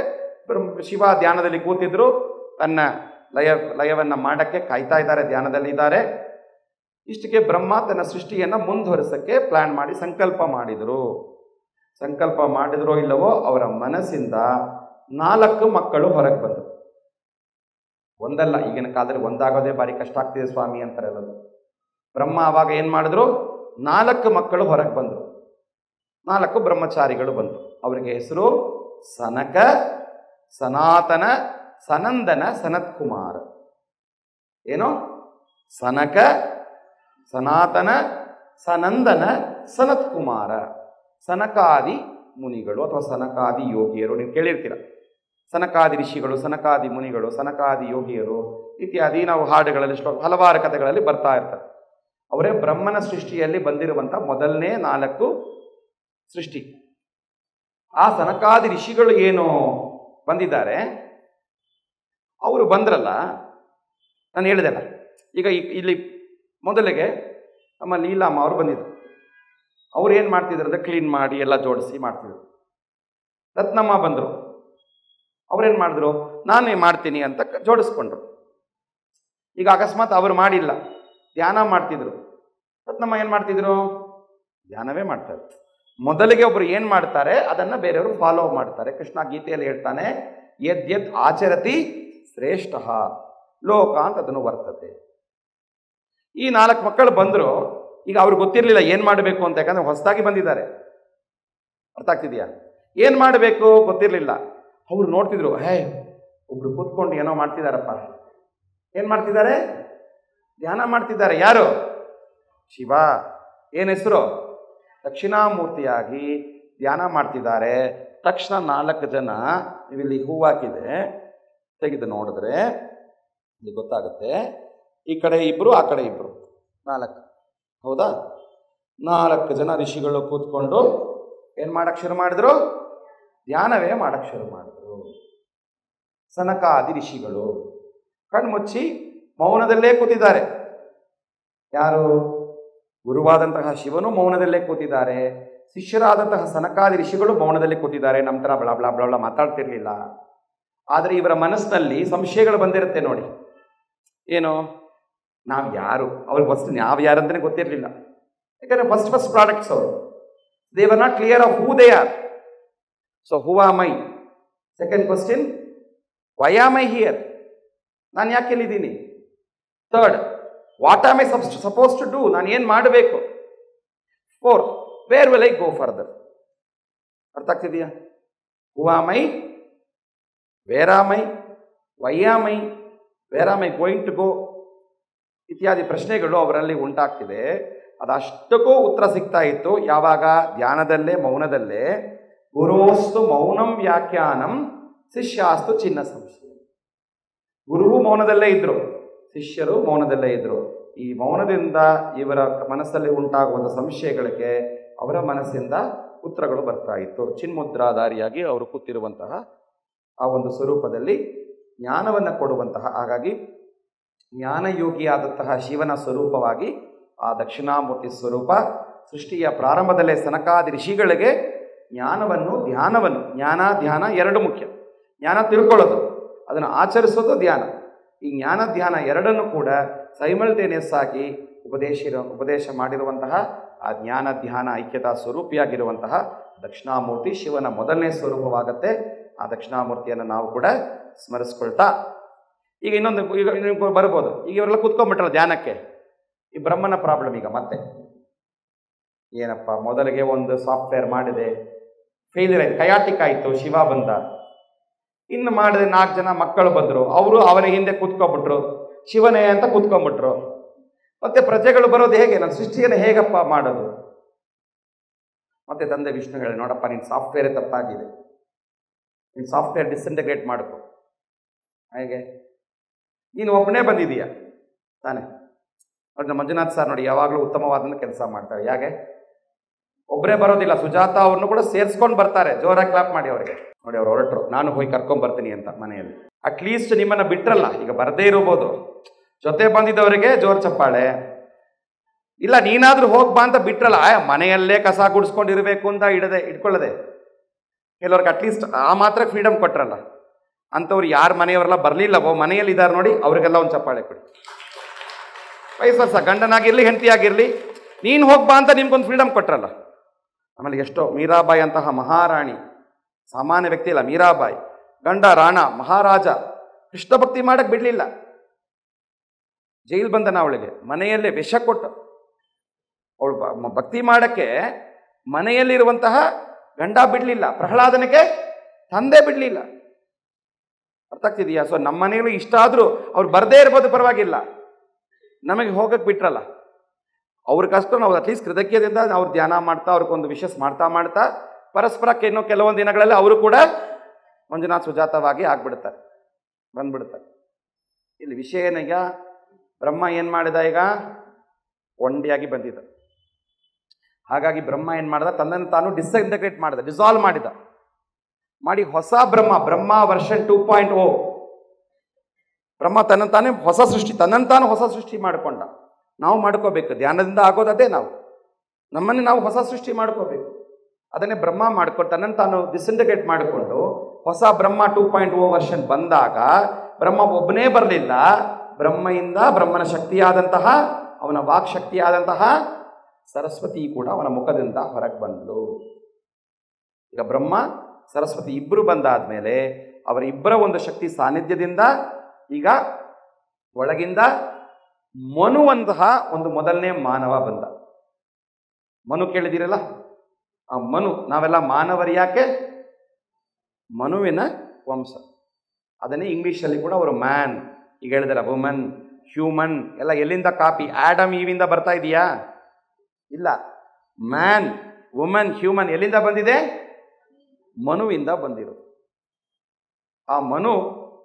ಶಿವ ಧ್ಯಾನದಲ್ಲಿ ಕೂತಿದ್ರು. ತನ್ನ ಲಯವನ್ನು ಮಾಡೋಕ್ಕೆ ಕಾಯ್ತಾ ಇದ್ದಾರೆ, ಧ್ಯಾನದಲ್ಲಿದ್ದಾರೆ. ಇಷ್ಟಕ್ಕೆ ಬ್ರಹ್ಮ ತನ್ನ ಸೃಷ್ಟಿಯನ್ನು ಮುಂದುವರಿಸೋಕ್ಕೆ ಪ್ಲ್ಯಾನ್ ಮಾಡಿ ಸಂಕಲ್ಪ ಮಾಡಿದರು. ಸಂಕಲ್ಪ ಮಾಡಿದ್ರೋ ಇಲ್ಲವೋ ಅವರ ಮನಸ್ಸಿಂದ 4 ಮಕ್ಕಳು ಹೊರಗೆ ಬಂದರು. ಒಂದಲ್ಲ, ಈಗಿನ ಕಾಲದಲ್ಲಿ ಒಂದಾಗೋದೇ ಭಾರಿ ಕಷ್ಟ ಆಗ್ತಿದೆ ಸ್ವಾಮಿ ಅಂತಾರೆ ಎಲ್ಲರೂ. ಬ್ರಹ್ಮ ಆವಾಗ ಏನು ಮಾಡಿದ್ರು? 4 ಮಕ್ಕಳು ಹೊರಗೆ ಬಂದರು. 4 ಬ್ರಹ್ಮಚಾರಿಗಳು ಬಂದರು. ಅವರಿಗೆ ಹೆಸರು ಸನಕ, ಸನಾತನ, ಸನಂದನ, ಸನತ್ಕುಮಾರ. ಏನು? ಸನಕ, ಸನಾತನ, ಸನಂದನ, ಸನತ್ಕುಮಾರ. ಸನಕಾದಿ ಮುನಿಗಳು ಅಥವಾ ಸನಕಾದಿ ಯೋಗಿಯರು. ನೀವು ಕೇಳಿರ್ತೀರ, ಸನಕಾದಿ ಋಷಿಗಳು, ಸನಕಾದಿ ಮುನಿಗಳು, ಸನಕಾದಿ ಯೋಗಿಯರು ಇತ್ಯಾದಿ ನಾವು ಹಾಡುಗಳಲ್ಲಿ ಹಲವಾರು ಕಥೆಗಳಲ್ಲಿ ಬರ್ತಾ ಇರ್ತಾರೆ. ಅವರೇ ಬ್ರಹ್ಮನ ಸೃಷ್ಟಿಯಲ್ಲಿ ಬಂದಿರುವಂಥ ಮೊದಲನೇ 4 ಸೃಷ್ಟಿ. ಆ ಸನಕಾದಿ ಋಷಿಗಳು ಏನು ಬಂದಿದ್ದಾರೆ, ಅವರು ಬಂದ್ರಲ್ಲ, ನಾನು ಹೇಳಿದೆಲ್ಲ. ಈಗ ಇಲ್ಲಿ ಮೊದಲಿಗೆ ನಮ್ಮ ಲೀಲಾಮ್ಮ ಅವರು ಬಂದಿದ್ರು. ಅವ್ರು ಏನು ಮಾಡ್ತಿದ್ರು ಅಂದರೆ ಕ್ಲೀನ್ ಮಾಡಿ ಎಲ್ಲ ಜೋಡಿಸಿ ಮಾಡ್ತಿದ್ರು. ರತ್ನಮ್ಮ ಬಂದರು. ಅವ್ರೇನು ಮಾಡಿದ್ರು? ನಾನೇ ಮಾಡ್ತೀನಿ ಅಂತ ಜೋಡಿಸ್ಕೊಂಡ್ರು. ಈಗ ಅಕಸ್ಮಾತ್ ಅವರು ಮಾಡಿಲ್ಲ, ಧ್ಯಾನ ಮಾಡ್ತಿದ್ರು. ರತ್ನಮ್ಮ ಏನು ಮಾಡ್ತಿದ್ರು? ಧ್ಯಾನವೇ ಮಾಡ್ತಾರೆ. ಮೊದಲಿಗೆ ಒಬ್ಬರು ಏನು ಮಾಡ್ತಾರೆ ಅದನ್ನು ಬೇರೆಯವರು ಫಾಲೋ ಮಾಡ್ತಾರೆ. ಕೃಷ್ಣ ಗೀತೆಯಲ್ಲಿ ಹೇಳ್ತಾನೆ, ಯದ್ಯತ್ ಆಚರತಿ ಶ್ರೇಷ್ಠ ಲೋಕ ಅಂತ ಅದನ್ನು ವರ್ತತೆ. ಈ 4 ಮಕ್ಕಳು ಬಂದರು. ಈಗ ಅವ್ರಿಗೆ ಗೊತ್ತಿರಲಿಲ್ಲ ಏನು ಮಾಡಬೇಕು ಅಂತ, ಯಾಕಂದರೆ ಹೊಸದಾಗಿ ಬಂದಿದ್ದಾರೆ. ಅರ್ಥ ಆಗ್ತಿದೆಯಾ? ಏನು ಮಾಡಬೇಕು ಗೊತ್ತಿರಲಿಲ್ಲ. ಅವ್ರು ನೋಡ್ತಿದ್ರು, ಒಬ್ರು ಕೂತ್ಕೊಂಡು ಏನೋ ಮಾಡ್ತಿದಾರಪ್ಪ. ಏನು ಮಾಡ್ತಿದ್ದಾರೆ? ಧ್ಯಾನ ಮಾಡ್ತಿದ್ದಾರೆ. ಯಾರು? ಶಿವ. ಏನು ಹೆಸರು? ದಕ್ಷಿಣಾಮೂರ್ತಿಯಾಗಿ ಧ್ಯಾನ ಮಾಡ್ತಿದ್ದಾರೆ. ತಕ್ಷಣ 4 ಜನ, ಇಲ್ಲಿ ಹೂವಾಕಿದೆ, ತೆಗೆದು ನೋಡಿದ್ರೆ ಇಲ್ಲಿ ಗೊತ್ತಾಗುತ್ತೆ. ಈ ಕಡೆ 2, ಆ ಕಡೆ 2, 4. ಹೌದಾ? 4 ಜನ ಋಷಿಗಳು ಕೂತ್ಕೊಂಡು ಏನು ಮಾಡಕ್ಕೆ ಶುರು ಮಾಡಿದ್ರು? ಧ್ಯಾನವೇ ಮಾಡಕ್ಕೆ ಶುರು ಮಾಡಿದ್ರು. ಸನಕಾದಿ ಋಷಿಗಳು ಕಣ್ಮುಚ್ಚಿ ಮೌನದಲ್ಲೇ ಕೂತಿದ್ದಾರೆ. ಯಾರು? ಗುರುವಾದಂತಹ ಶಿವನು ಮೌನದಲ್ಲೇ ಕೂತಿದ್ದಾರೆ. ಶಿಷ್ಯರಾದಂತಹ ಸನಕಾದಿ ಋಷಿಗಳು ಮೌನದಲ್ಲೇ ಕೂತಿದ್ದಾರೆ. ನಮ್ಮ ಥರ ಬ್ಲಾ ಬ್ಲಾ ಬ್ಲಾ ಮಾತಾಡ್ತಿರ್ಲಿಲ್ಲ. ಆದರೆ ಇವರ ಮನಸ್ಸಿನಲ್ಲಿ ಸಂಶಯಗಳು ಬಂದಿರುತ್ತೆ ನೋಡಿ. ಏನು? ನಾವು ಯಾರು? ಅವ್ರಿಗೆ ಫಸ್ಟ್ ನಾವು ಯಾರಂತಲೇ ಗೊತ್ತಿರಲಿಲ್ಲ. ಯಾಕಂದರೆ ಫಸ್ಟ್ ಪ್ರಾಡಕ್ಟ್ಸ್ ಅವರು. They were not clear of who they are. So who am I? Second question, why am I here? ನಾನು ಯಾಕೆ ಇಲ್ಲಿದ್ದೀನಿ? Third, what am I suppose to do? ನಾನು ಏನು ಮಾಡಬೇಕು? Fourth, where will I go further? ಅರ್ಥ ಆಗ್ತಿದೆಯಾ? Who am I, where am I, why am I, where am I going to go ಇತ್ಯಾದಿ ಪ್ರಶ್ನೆಗಳು ಅವರಲ್ಲಿ ಉಂಟಾಗ್ತಿದೆ. ಅದಷ್ಟಕ್ಕೂ ಉತ್ತರ ಸಿಗ್ತಾ ಇತ್ತು ಯಾವಾಗ? ಧ್ಯಾನದಲ್ಲೇ, ಮೌನದಲ್ಲೇ. ಗುರೋಸ್ತು ಮೌನಂ ವ್ಯಾಖ್ಯಾನಂ ಶಿಷ್ಯಾಸ್ತು ಚಿನ್ನ ಸಂಶಯ. ಗುರುವು ಮೌನದಲ್ಲೇ ಇದ್ರು, ಶಿಷ್ಯರು ಮೌನದಲ್ಲೇ ಇದ್ರು. ಈ ಮೌನದಿಂದ ಇವರ ಮನಸ್ಸಲ್ಲಿ ಉಂಟಾಗುವಂಥ ಸಂಶಯಗಳಿಗೆ ಅವರ ಮನಸ್ಸಿಂದ ಉತ್ತರಗಳು ಬರ್ತಾ ಇತ್ತು. ಚಿನ್ಮುದ್ರಾಧಾರಿಯಾಗಿ ಅವರು ಕೂತಿರುವಂತಹ ಆ ಒಂದು ಸ್ವರೂಪದಲ್ಲಿ ಜ್ಞಾನವನ್ನು ಕೊಡುವಂತಹ, ಹಾಗಾಗಿ ಜ್ಞಾನಯೋಗಿಯಾದಂತಹ ಶಿವನ ಸ್ವರೂಪವಾಗಿ ಆ ದಕ್ಷಿಣಾಮೂರ್ತಿ ಸ್ವರೂಪ ಸೃಷ್ಟಿಯ ಪ್ರಾರಂಭದಲ್ಲೇ ಸನಕಾದಿ ಋಷಿಗಳಿಗೆ ಜ್ಞಾನವನ್ನು, ಧ್ಯಾನವನ್ನು, ಜ್ಞಾನ ಧ್ಯಾನ 2 ಮುಖ್ಯ. ಜ್ಞಾನ ತಿಳ್ಕೊಳ್ಳೋದು, ಅದನ್ನು ಆಚರಿಸೋದು ಧ್ಯಾನ. ಈ ಜ್ಞಾನ ಧ್ಯಾನ 2 ಕೂಡ ಸೈಮಲ್ಟೇನಿಯಸ್ ಆಗಿ ಉಪದೇಶ ಮಾಡಿರುವಂತಹ ಆ ಜ್ಞಾನ ಧ್ಯಾನ ಐಕ್ಯತಾ ಸ್ವರೂಪಿಯಾಗಿರುವಂತಹ ದಕ್ಷಿಣಾಮೂರ್ತಿ ಶಿವನ ಮೊದಲನೇ ಸ್ವರೂಪವಾಗುತ್ತೆ. ಆ ದಕ್ಷಿಣಾಮೂರ್ತಿಯನ್ನು ನಾವು ಕೂಡ ಸ್ಮರಿಸ್ಕೊಳ್ತಾ, ಈಗ ಇನ್ನೊಂದು ಬರ್ಬೋದು. ಈಗ ಇವರೆಲ್ಲ ಕೂತ್ಕೊಂಡ್ಬಿಟ್ರಲ್ಲ ಧ್ಯಾನಕ್ಕೆ. ಈ ಬ್ರಹ್ಮನ ಪ್ರಾಬ್ಲಮ್ ಈಗ ಮತ್ತೆ ಏನಪ್ಪ, ಮೊದಲಿಗೆ ಒಂದು ಸಾಫ್ಟ್ವೇರ್ ಮಾಡಿದೆ, ಫೇಲಿಯರ್ ಆಯ್ತು, ಕಯಾಟಿಕ್ ಆಯಿತು, ಶಿವ ಬಂದ. ಇನ್ನು ಮಾಡಿದೆ 4 ಜನ ಮಕ್ಕಳು ಬಂದರು, ಅವರು ಅವನ ಹಿಂದೆ ಕೂತ್ಕೊಂಡ್ಬಿಟ್ರು, ಶಿವನೇ ಅಂತ ಕೂತ್ಕೊಂಡ್ಬಿಟ್ರು. ಮತ್ತೆ ಪ್ರಜೆಗಳು ಬರೋದು ಹೇಗೆ? ನನ್ನ ಸೃಷ್ಟಿಯನ್ನು ಹೇಗಪ್ಪ ಮಾಡೋದು? ಮತ್ತೆ ತಂದೆ ವಿಷ್ಣು ಹೇಳಿ, ನೋಡಪ್ಪ ನಿನ್ನ ಸಾಫ್ಟ್ವೇರೇ ತಪ್ಪಾಗಿದೆ, ನಿನ್ನ ಸಾಫ್ಟ್ವೇರ್ ಡಿಸ್ಇಂಟಗ್ರೇಟ್ ಮಾಡ್ಕೊ. ಹೇಗೆ? ನೀನು ಒಬ್ಬನೇ ಬಂದಿದೀಯ ತಾನೆ? ನೋಡಿ ಮಂಜುನಾಥ್ ಸರ್ ನೋಡಿ ಯಾವಾಗಲೂ ಉತ್ತಮವಾದ ಕೆಲಸ ಮಾಡ್ತಾರೆ. ಯಾಕೆ? ಒಬ್ಬರೇ ಬರೋದಿಲ್ಲ, ಸುಜಾತ ಅವ್ರನ್ನು ಕೂಡ ಸೇರಿಸ್ಕೊಂಡು ಬರ್ತಾರೆ. ಜೋರಾಗಿ ಕ್ಲಾಪ್ ಮಾಡಿ ಅವರಿಗೆ. ನೋಡಿ ಅವ್ರು ಹೊರಟರು, ನಾನು ಹೋಗಿ ಕರ್ಕೊಂಡ್ಬರ್ತೀನಿ ಅಂತ ಮನೆಯಲ್ಲಿ. ಅಟ್ಲೀಸ್ಟ್ ನಿಮ್ಮನ್ನು ಬಿಟ್ರಲ್ಲ, ಈಗ ಬರದೇ ಇರಬಹುದು, ಜೊತೆ ಬಂದಿದ್ದವರಿಗೆ ಜೋರ್ ಚಪ್ಪಾಳೆ. ಇಲ್ಲ ನೀನಾದ್ರೂ ಹೋಗ್ಬಾ ಅಂತ ಬಿಟ್ರಲ್ಲ, ಮನೆಯಲ್ಲೇ ಕಸ ಗುಡಿಸ್ಕೊಂಡಿರ್ಬೇಕು ಅಂತ ಇಟ್ಕೊಳ್ಳದೆ ಕೆಲವ್ರಿಗೆ ಅಟ್ಲೀಸ್ಟ್ ಆ ಮಾತ್ರ ಫ್ರೀಡಮ್ ಕೊಟ್ರಲ್ಲ. ಅಂಥವ್ರು ಯಾರು ಮನೆಯವರೆಲ್ಲ ಬರಲಿಲ್ಲವೋ, ಮನೆಯಲ್ಲಿ ಇದ್ದಾರೆ ನೋಡಿ, ಅವ್ರಿಗೆಲ್ಲ ಒಂದು ಚಪ್ಪಾಳೆ ಕೊಡಿ. ವಯಸ್ಸು ವರ್ಷ ಗಂಡನಾಗಿರಲಿ ಹೆಂಡತಿಯಾಗಿರಲಿ, ನೀನು ಹೋಗ್ಬಾ ಅಂತ ನಿಮ್ಗೊಂದು ಫ್ರೀಡಮ್ ಕೊಟ್ರಲ್ಲ. ಆಮೇಲೆ ಎಷ್ಟೋ ಮೀರಾಬಾಯಿ ಅಂತಹ ಮಹಾರಾಣಿ, ಸಾಮಾನ್ಯ ವ್ಯಕ್ತಿ ಇಲ್ಲ, ಮೀರಾಬಾಯಿ ಗಂಡ ರಾಣ ಮಹಾರಾಜ, ಕೃಷ್ಣ ಭಕ್ತಿ ಮಾಡಕ್ಕೆ ಬಿಡಲಿಲ್ಲ. ಜೈಲು ಬಂದನ ಅವಳಿಗೆ, ಮನೆಯಲ್ಲೇ ವಿಷ ಕೊಟ್ಟು ಅವಳು ಭಕ್ತಿ ಮಾಡಕ್ಕೆ ಮನೆಯಲ್ಲಿರುವಂತಹ ಗಂಡ ಬಿಡಲಿಲ್ಲ, ಪ್ರಹ್ಲಾದನಿಗೆ ತಂದೆ ಬಿಡಲಿಲ್ಲ. ಅರ್ಥ ಆಗ್ತಿದೆಯಾ? ಸೊ ನಮ್ಮ ಮನೆಯಲ್ಲೂ ಇಷ್ಟ ಆದರೂ ಅವ್ರು ಬರದೇ ಇರ್ಬೋದು, ಪರವಾಗಿಲ್ಲ, ನಮಗೆ ಹೋಗಕ್ಕೆ ಬಿಟ್ರಲ್ಲ. ಅವ್ರಿಗೋಸ್ಕರ ನಾವು ಅಟ್ಲೀಸ್ಟ್ ಕೃತಜ್ಞತೆಯಿಂದ ಅವ್ರು ಧ್ಯಾನ ಮಾಡ್ತಾ, ಅವ್ರಿಗೊಂದು ವಿಶಸ್ ಮಾಡ್ತಾ ಪರಸ್ಪರಕ್ಕೆ ಇನ್ನೂ ಕೆಲವೊಂದು ದಿನಗಳಲ್ಲಿ ಅವರು ಕೂಡ ಮಂಜುನಾಥ್ ಸುಜಾತವಾಗಿ ಆಗ್ಬಿಡ್ತಾರೆ, ಬಂದ್ಬಿಡ್ತಾರೆ. ಇಲ್ಲಿ ವಿಷಯ ಏನೀಗ, ಬ್ರಹ್ಮ ಏನು ಮಾಡಿದ? ಈಗ ಒಂಟಿಯಾಗಿ ಬಂದಿದ್ದ. ಹಾಗಾಗಿ ಬ್ರಹ್ಮ ಏನು ಮಾಡಿದ? ತನ್ನನ್ನು ತಾನು ಡಿಸ್ಇಂಟಗ್ರೇಟ್ ಮಾಡಿದ, ಡಿಸಾಲ್ವ್ ಮಾಡಿ ಹೊಸ ಬ್ರಹ್ಮ ವರ್ಷನ್ 2.0 ಬ್ರಹ್ಮ ತನ್ನನ್ನು ತಾನು ಹೊಸ ಸೃಷ್ಟಿ ಮಾಡಿಕೊಂಡ. ನಾವು ಮಾಡ್ಕೋಬೇಕು, ಧ್ಯಾನದಿಂದ ಆಗೋದೇ. ನಮ್ಮನ್ನು ನಾವು ಹೊಸ ಸೃಷ್ಟಿ ಮಾಡ್ಕೋಬೇಕು. ಅದನ್ನೇ ಬ್ರಹ್ಮ ಮಾಡ್ಕೊಂಡು ತನ್ನನ್ನು ತಾನು ಡಿಸ್ಇಂಟಗ್ರೇಟ್ ಮಾಡಿಕೊಂಡು ಹೊಸ ಬ್ರಹ್ಮ 2.0 ವರ್ಷನ್ ಬಂದಾಗ ಬ್ರಹ್ಮ ಒಬ್ಬನೇ ಬರಲಿಲ್ಲ, ಬ್ರಹ್ಮೆಯಿಂದ ಬ್ರಹ್ಮನ ಶಕ್ತಿಯಾದಂತಹ, ಅವನ ವಾಕ್ ಶಕ್ತಿಯಾದಂತಹ ಸರಸ್ವತಿ ಕೂಡ ಅವನ ಮುಖದಿಂದ ಹೊರಗೆ ಬಂದಳು. ಈಗ ಬ್ರಹ್ಮ ಸರಸ್ವತಿ ಇಬ್ಬರು ಬಂದಾದ್ಮೇಲೆ ಅವರಿಬ್ಬರ ಒಂದು ಶಕ್ತಿ ಸಾನ್ನಿಧ್ಯದಿಂದ ಈಗ ಒಳಗಿಂದ ಮನುವಂತಹ ಒಂದು ಮೊದಲನೇ ಮಾನವ ಬಂದ. ಮನು ಕೇಳಿದಿರಲ್ಲ, ಆ ಮನು, ನಾವೆಲ್ಲ ಮಾನವರು ಯಾಕೆ? ಮನುವಿನ ವಂಶ. ಅದನ್ನೇ ಇಂಗ್ಲೀಷಲ್ಲಿ ಕೂಡ ಅವರು ಮ್ಯಾನ್, ಈಗ ಹೇಳಿದಾರೆ ವುಮನ್, ಹ್ಯೂಮನ್ ಎಲ್ಲ ಎಲ್ಲಿಂದ ಕಾಪಿ? ಆಡಮ್ ಈವಿಂದ ಬರ್ತಾ ಇದೆಯಾ? ಇಲ್ಲ. ಮ್ಯಾನ್, ವುಮನ್, ಹ್ಯೂಮನ್ ಎಲ್ಲಿಂದ ಬಂದಿದೆ? ಮನುವಿಂದ ಬಂದಿರೋದು. ಆ ಮನು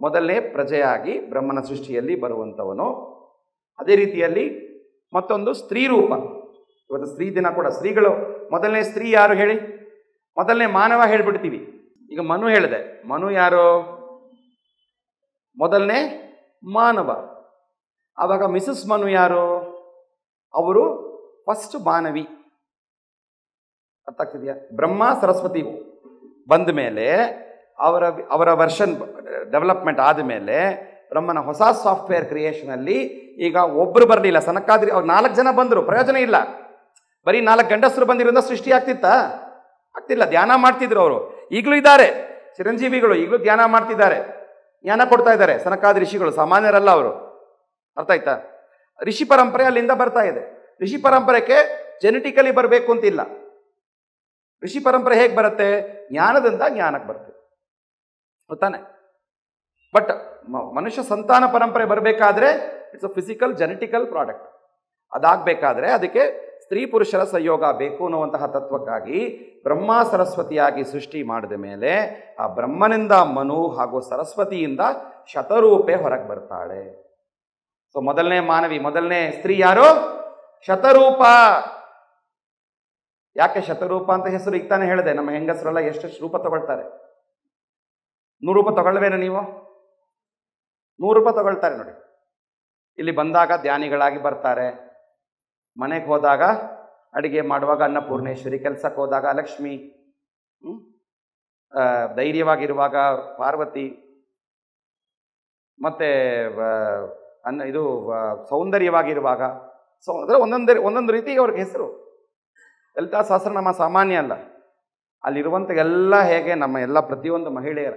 ಮೊದಲನೇ ಪ್ರಜೆಯಾಗಿ ಬ್ರಹ್ಮನ ಸೃಷ್ಟಿಯಲ್ಲಿ ಬರುವಂಥವನು. ಅದೇ ರೀತಿಯಲ್ಲಿ ಮತ್ತೊಂದು ಸ್ತ್ರೀ ರೂಪ. ಇವತ್ತು ಸ್ತ್ರೀ ದಿನ ಕೂಡ. ಸ್ತ್ರೀಗಳು ಮೊದಲನೇ ಸ್ತ್ರೀ ಯಾರು ಹೇಳಿ? ಮೊದಲನೇ ಮಾನವ ಹೇಳ್ಬಿಡ್ತೀವಿ. ಈಗ ಮನು ಹೇಳಿದೆ. ಮನು ಯಾರು? ಮೊದಲನೇ ಮಾನವ. ಆವಾಗ ಮಿಸಸ್ ಮನು ಯಾರು? ಅವರು ಫಸ್ಟ್ ಮಾನವಿ. ಅರ್ಥ ಆಗ್ತಿದೆಯಾ? ಬ್ರಹ್ಮ ಸರಸ್ವತಿ ಬಂದ ಮೇಲೆ ಅವರ ವರ್ಷನ್ ಡೆವಲಪ್ಮೆಂಟ್ ಆದಮೇಲೆ ಬ್ರಹ್ಮನ ಹೊಸ ಸಾಫ್ಟ್ವೇರ್ ಕ್ರಿಯೇಷನಲ್ಲಿ ಈಗ ಒಬ್ಬರು ಬರಲಿಲ್ಲ. ಸನಕಾದ್ರಿ ಅವ್ರು 4 ಜನ ಬಂದರು, ಪ್ರಯೋಜನ ಇಲ್ಲ. ಬರೀ 4 ಗಂಡಸರು ಬಂದಿರೋದ್ರಿಂದ ಸೃಷ್ಟಿ ಆಗ್ತಿತ್ತಾ? ಆಗ್ತಿಲ್ಲ. ಧ್ಯಾನ ಮಾಡ್ತಿದ್ರು ಅವರು. ಈಗಲೂ ಇದ್ದಾರೆ ಚಿರಂಜೀವಿಗಳು, ಈಗಲೂ ಧ್ಯಾನ ಮಾಡ್ತಿದ್ದಾರೆ, ಜ್ಞಾನ ಕೊಡ್ತಾ ಇದ್ದಾರೆ. ಸನಕಾದಿ ಋಷಿಗಳು ಸಾಮಾನ್ಯರಲ್ಲ ಅವರು. ಅರ್ಥ ಆಯ್ತಾ? ಋಷಿ ಪರಂಪರೆ ಅಲ್ಲಿಂದ ಬರ್ತಾ ಇದೆ. ಋಷಿ ಪರಂಪರೆಗೆ ಜೆನೆಟಿಕಲಿ ಬರಬೇಕು ಅಂತಿಲ್ಲ. ಋಷಿ ಪರಂಪರೆ ಹೇಗೆ ಬರುತ್ತೆ? ಜ್ಞಾನದಿಂದ ಜ್ಞಾನಕ್ಕೆ ಬರುತ್ತೆ, ಗೊತ್ತಾನೆ? ಬಟ್ ಮನುಷ್ಯ ಸಂತಾನ ಪರಂಪರೆ ಬರಬೇಕಾದ್ರೆ it's a physical genetical product. ಅದಾಗಬೇಕಾದ್ರೆ ಅದಕ್ಕೆ ಸ್ತ್ರೀ ಪುರುಷರ ಸಂಯೋಗ ಬೇಕು ಅನ್ನುವಂತಹ ತತ್ವಕ್ಕಾಗಿ ಬ್ರಹ್ಮ ಸರಸ್ವತಿಯಾಗಿ ಸೃಷ್ಟಿ ಮಾಡಿದ ಮೇಲೆ ಆ ಬ್ರಹ್ಮನಿಂದ ಮನು ಹಾಗೂ ಸರಸ್ವತಿಯಿಂದ ಶತರೂಪೆ ಹೊರಗೆ ಬರ್ತಾಳೆ. ಸೊ ಮೊದಲನೇ ಮಾನವಿ, ಮೊದಲನೇ ಸ್ತ್ರೀ ಯಾರು? ಶತರೂಪ. ಯಾಕೆ ಶತರೂಪ ಅಂತ ಹೆಸರು? ಈಗ ತಾನೇ ಹೇಳಿದೆ, ನಮ್ಮ ಹೆಂಗಸರೆಲ್ಲ ಎಷ್ಟೆಷ್ಟು ರೂಪ ತಗೊಳ್ತಾರೆ. 100 ರೂಪ ತಗೊಳ್ವೇನೋ ನೀವು? 100 ರೂಪ ತಗೊಳ್ತಾರೆ ನೋಡಿ. ಇಲ್ಲಿ ಬಂದಾಗ ಧ್ಯಾನಿಗಳಾಗಿ ಬರ್ತಾರೆ, ಮನೆಗೆ ಹೋದಾಗ ಅಡಿಗೆ ಮಾಡುವಾಗ ಅನ್ನಪೂರ್ಣೇಶ್ವರಿ, ಕೆಲಸಕ್ಕೆ ಹೋದಾಗ ಲಕ್ಷ್ಮಿ, ಧೈರ್ಯವಾಗಿರುವಾಗ ಪಾರ್ವತಿ, ಮತ್ತೆ ಇದು ಸೌಂದರ್ಯವಾಗಿರುವಾಗ ಅಂದರೆ ಒಂದೊಂದು ರೀತಿ ಅವ್ರಿಗೆ ಹೆಸರು. ಲಲಿತಾ ಸಹಸ್ರನಾಮ ಸಾಮಾನ್ಯ ಅಲ್ಲ. ಅಲ್ಲಿರುವಂಥ ಎಲ್ಲ ಹೇಗೆ ನಮ್ಮ ಎಲ್ಲ ಪ್ರತಿಯೊಂದು ಮಹಿಳೆಯರ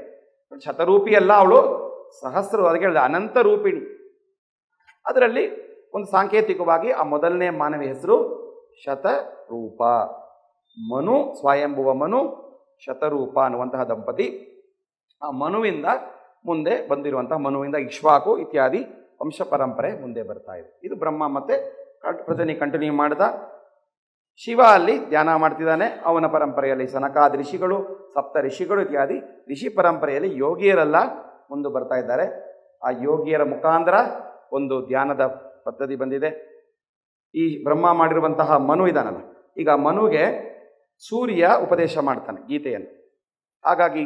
ಶತರೂಪಿ ಅಲ್ಲ, ಅವಳು ಸಹಸ್ರ, ಅದಕ್ಕೆ ಹೇಳಿದೆ ಅನಂತ ರೂಪಿಣಿ. ಅದರಲ್ಲಿ ಒಂದು ಸಾಂಕೇತಿಕವಾಗಿ ಆ ಮೊದಲನೇ ಮಾನವಿ ಹೆಸರು ಶತರೂಪ. ಮನು, ಸ್ವಯಂಭುವ ಮನು, ಶತರೂಪ ಅನ್ನುವಂತಹ ದಂಪತಿ. ಆ ಮನುವಿಂದ ಮುಂದೆ ಬಂದಿರುವಂತಹ ಮನುವಿಂದ ಇಕ್ಷ್ವಾಕು ಇತ್ಯಾದಿ ವಂಶ ಪರಂಪರೆ ಮುಂದೆ ಬರ್ತಾ ಇದೆ. ಇದು ಬ್ರಹ್ಮ ಮತ್ತೆ ಪ್ರಜನಿ ಕಂಟಿನ್ಯೂ ಮಾಡಿದ. ಶಿವ ಅಲ್ಲಿ ಧ್ಯಾನ ಮಾಡ್ತಿದ್ದಾನೆ. ಅವನ ಪರಂಪರೆಯಲ್ಲಿ ಸನಕಾದಿ ಋಷಿಗಳು, ಸಪ್ತ ಋಷಿಗಳು ಇತ್ಯಾದಿ ಋಷಿ ಪರಂಪರೆಯಲ್ಲಿ ಯೋಗಿಯರೆಲ್ಲ ಮುಂದೆ ಬರ್ತಾ ಇದ್ದಾರೆ. ಆ ಯೋಗಿಯರ ಮುಖಾಂತರ ಒಂದು ಧ್ಯಾನದ ಪದ್ಧತಿ ಬಂದಿದೆ. ಈ ಬ್ರಹ್ಮ ಮಾಡಿರುವಂತಹ ಮನು ಇದಾನಲ್ಲ, ಈಗ ಮನುಗೆ ಸೂರ್ಯ ಉಪದೇಶ ಮಾಡ್ತಾನೆ ಗೀತೆಯನ್ನು. ಹಾಗಾಗಿ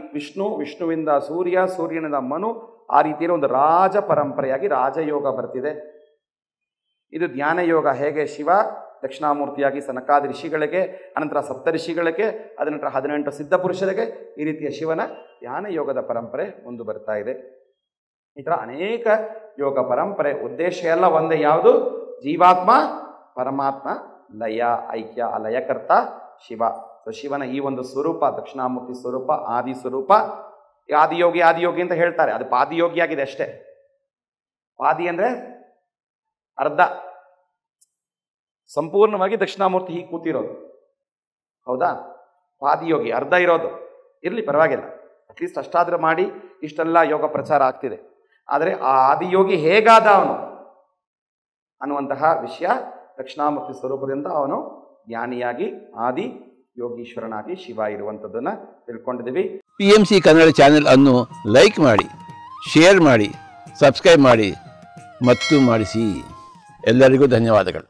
ವಿಷ್ಣುವಿಂದ ಸೂರ್ಯ, ಸೂರ್ಯನಿಂದ ಮನು, ಆ ರೀತಿಯಲ್ಲಿ ಒಂದು ರಾಜ ಪರಂಪರೆಯಾಗಿ ರಾಜಯೋಗ ಬರ್ತಿದೆ. ಇದು ಧ್ಯಾನ ಯೋಗ. ಹೇಗೆ ಶಿವ ದಕ್ಷಿಣಾಮೂರ್ತಿಯಾಗಿ ಸನಕಾದಿ ಋಷಿಗಳಿಗೆ, ಅನಂತರ ಸಪ್ತ ಋಷಿಗಳಿಗೆ, ಅದನಂತರ 18 ಸಿದ್ಧ ಪುರುಷರಿಗೆ, ಈ ರೀತಿಯ ಶಿವನ ಧ್ಯಾನ ಯೋಗದ ಪರಂಪರೆ ಮುಂದೆ ಬರ್ತಾ ಇದೆ. ಈ ಥರ ಅನೇಕ ಯೋಗ ಪರಂಪರೆ. ಉದ್ದೇಶ ಎಲ್ಲ ಒಂದೇ, ಯಾವುದು? ಜೀವಾತ್ಮ ಪರಮಾತ್ಮ ಲಯ ಐಕ್ಯ. ಆ ಲಯಕರ್ತ ಶಿವ. ಸೊ ಶಿವನ ಈ ಒಂದು ಸ್ವರೂಪ ದಕ್ಷಿಣಾಮೂರ್ತಿ ಸ್ವರೂಪ, ಆದಿ ಸ್ವರೂಪ. ಆದಿಯೋಗಿ ಅಂತ ಹೇಳ್ತಾರೆ, ಅದು ಪಾದಿಯೋಗಿಯಾಗಿದೆ ಅಷ್ಟೇ. ಪಾದಿ ಅಂದರೆ ಅರ್ಧ, ಸಂಪೂರ್ಣವಾಗಿ ದಕ್ಷಿಣಾಮೂರ್ತಿ ಹೀಗೆ ಕೂತಿರೋದು, ಹೌದಾ? ಪಾದಿಯೋಗಿ ಅರ್ಧ ಇರೋದು. ಇರಲಿ, ಪರವಾಗಿಲ್ಲ, ಅಟ್ಲೀಸ್ಟ್ ಅಷ್ಟಾದರೂ ಮಾಡಿ ಇಷ್ಟೆಲ್ಲ ಯೋಗ ಪ್ರಚಾರ ಆಗ್ತಿದೆ. ಆದರೆ ಆ ಆದಿಯೋಗಿ ಹೇಗಾದ ಅವನು ಅನ್ನುವಂತಹ ವಿಷಯ ದಕ್ಷಿಣಾಮೂರ್ತಿ ಸ್ವರೂಪದಿಂದ ಅವನು ಜ್ಞಾನಿಯಾಗಿ ಆದಿ ಯೋಗೀಶ್ವರನಾಗಿ ಶಿವ ಇರುವಂಥದ್ದನ್ನು ತಿಳ್ಕೊಂಡಿದ್ದೀವಿ. PMC ಕನ್ನಡ ಚಾನೆಲ್ ಅನ್ನು ಲೈಕ್ ಮಾಡಿ, ಶೇರ್ ಮಾಡಿ, ಸಬ್ಸ್ಕ್ರೈಬ್ ಮಾಡಿ ಮತ್ತು ಮಾಡಿಸಿ. ಎಲ್ಲರಿಗೂ ಧನ್ಯವಾದಗಳು.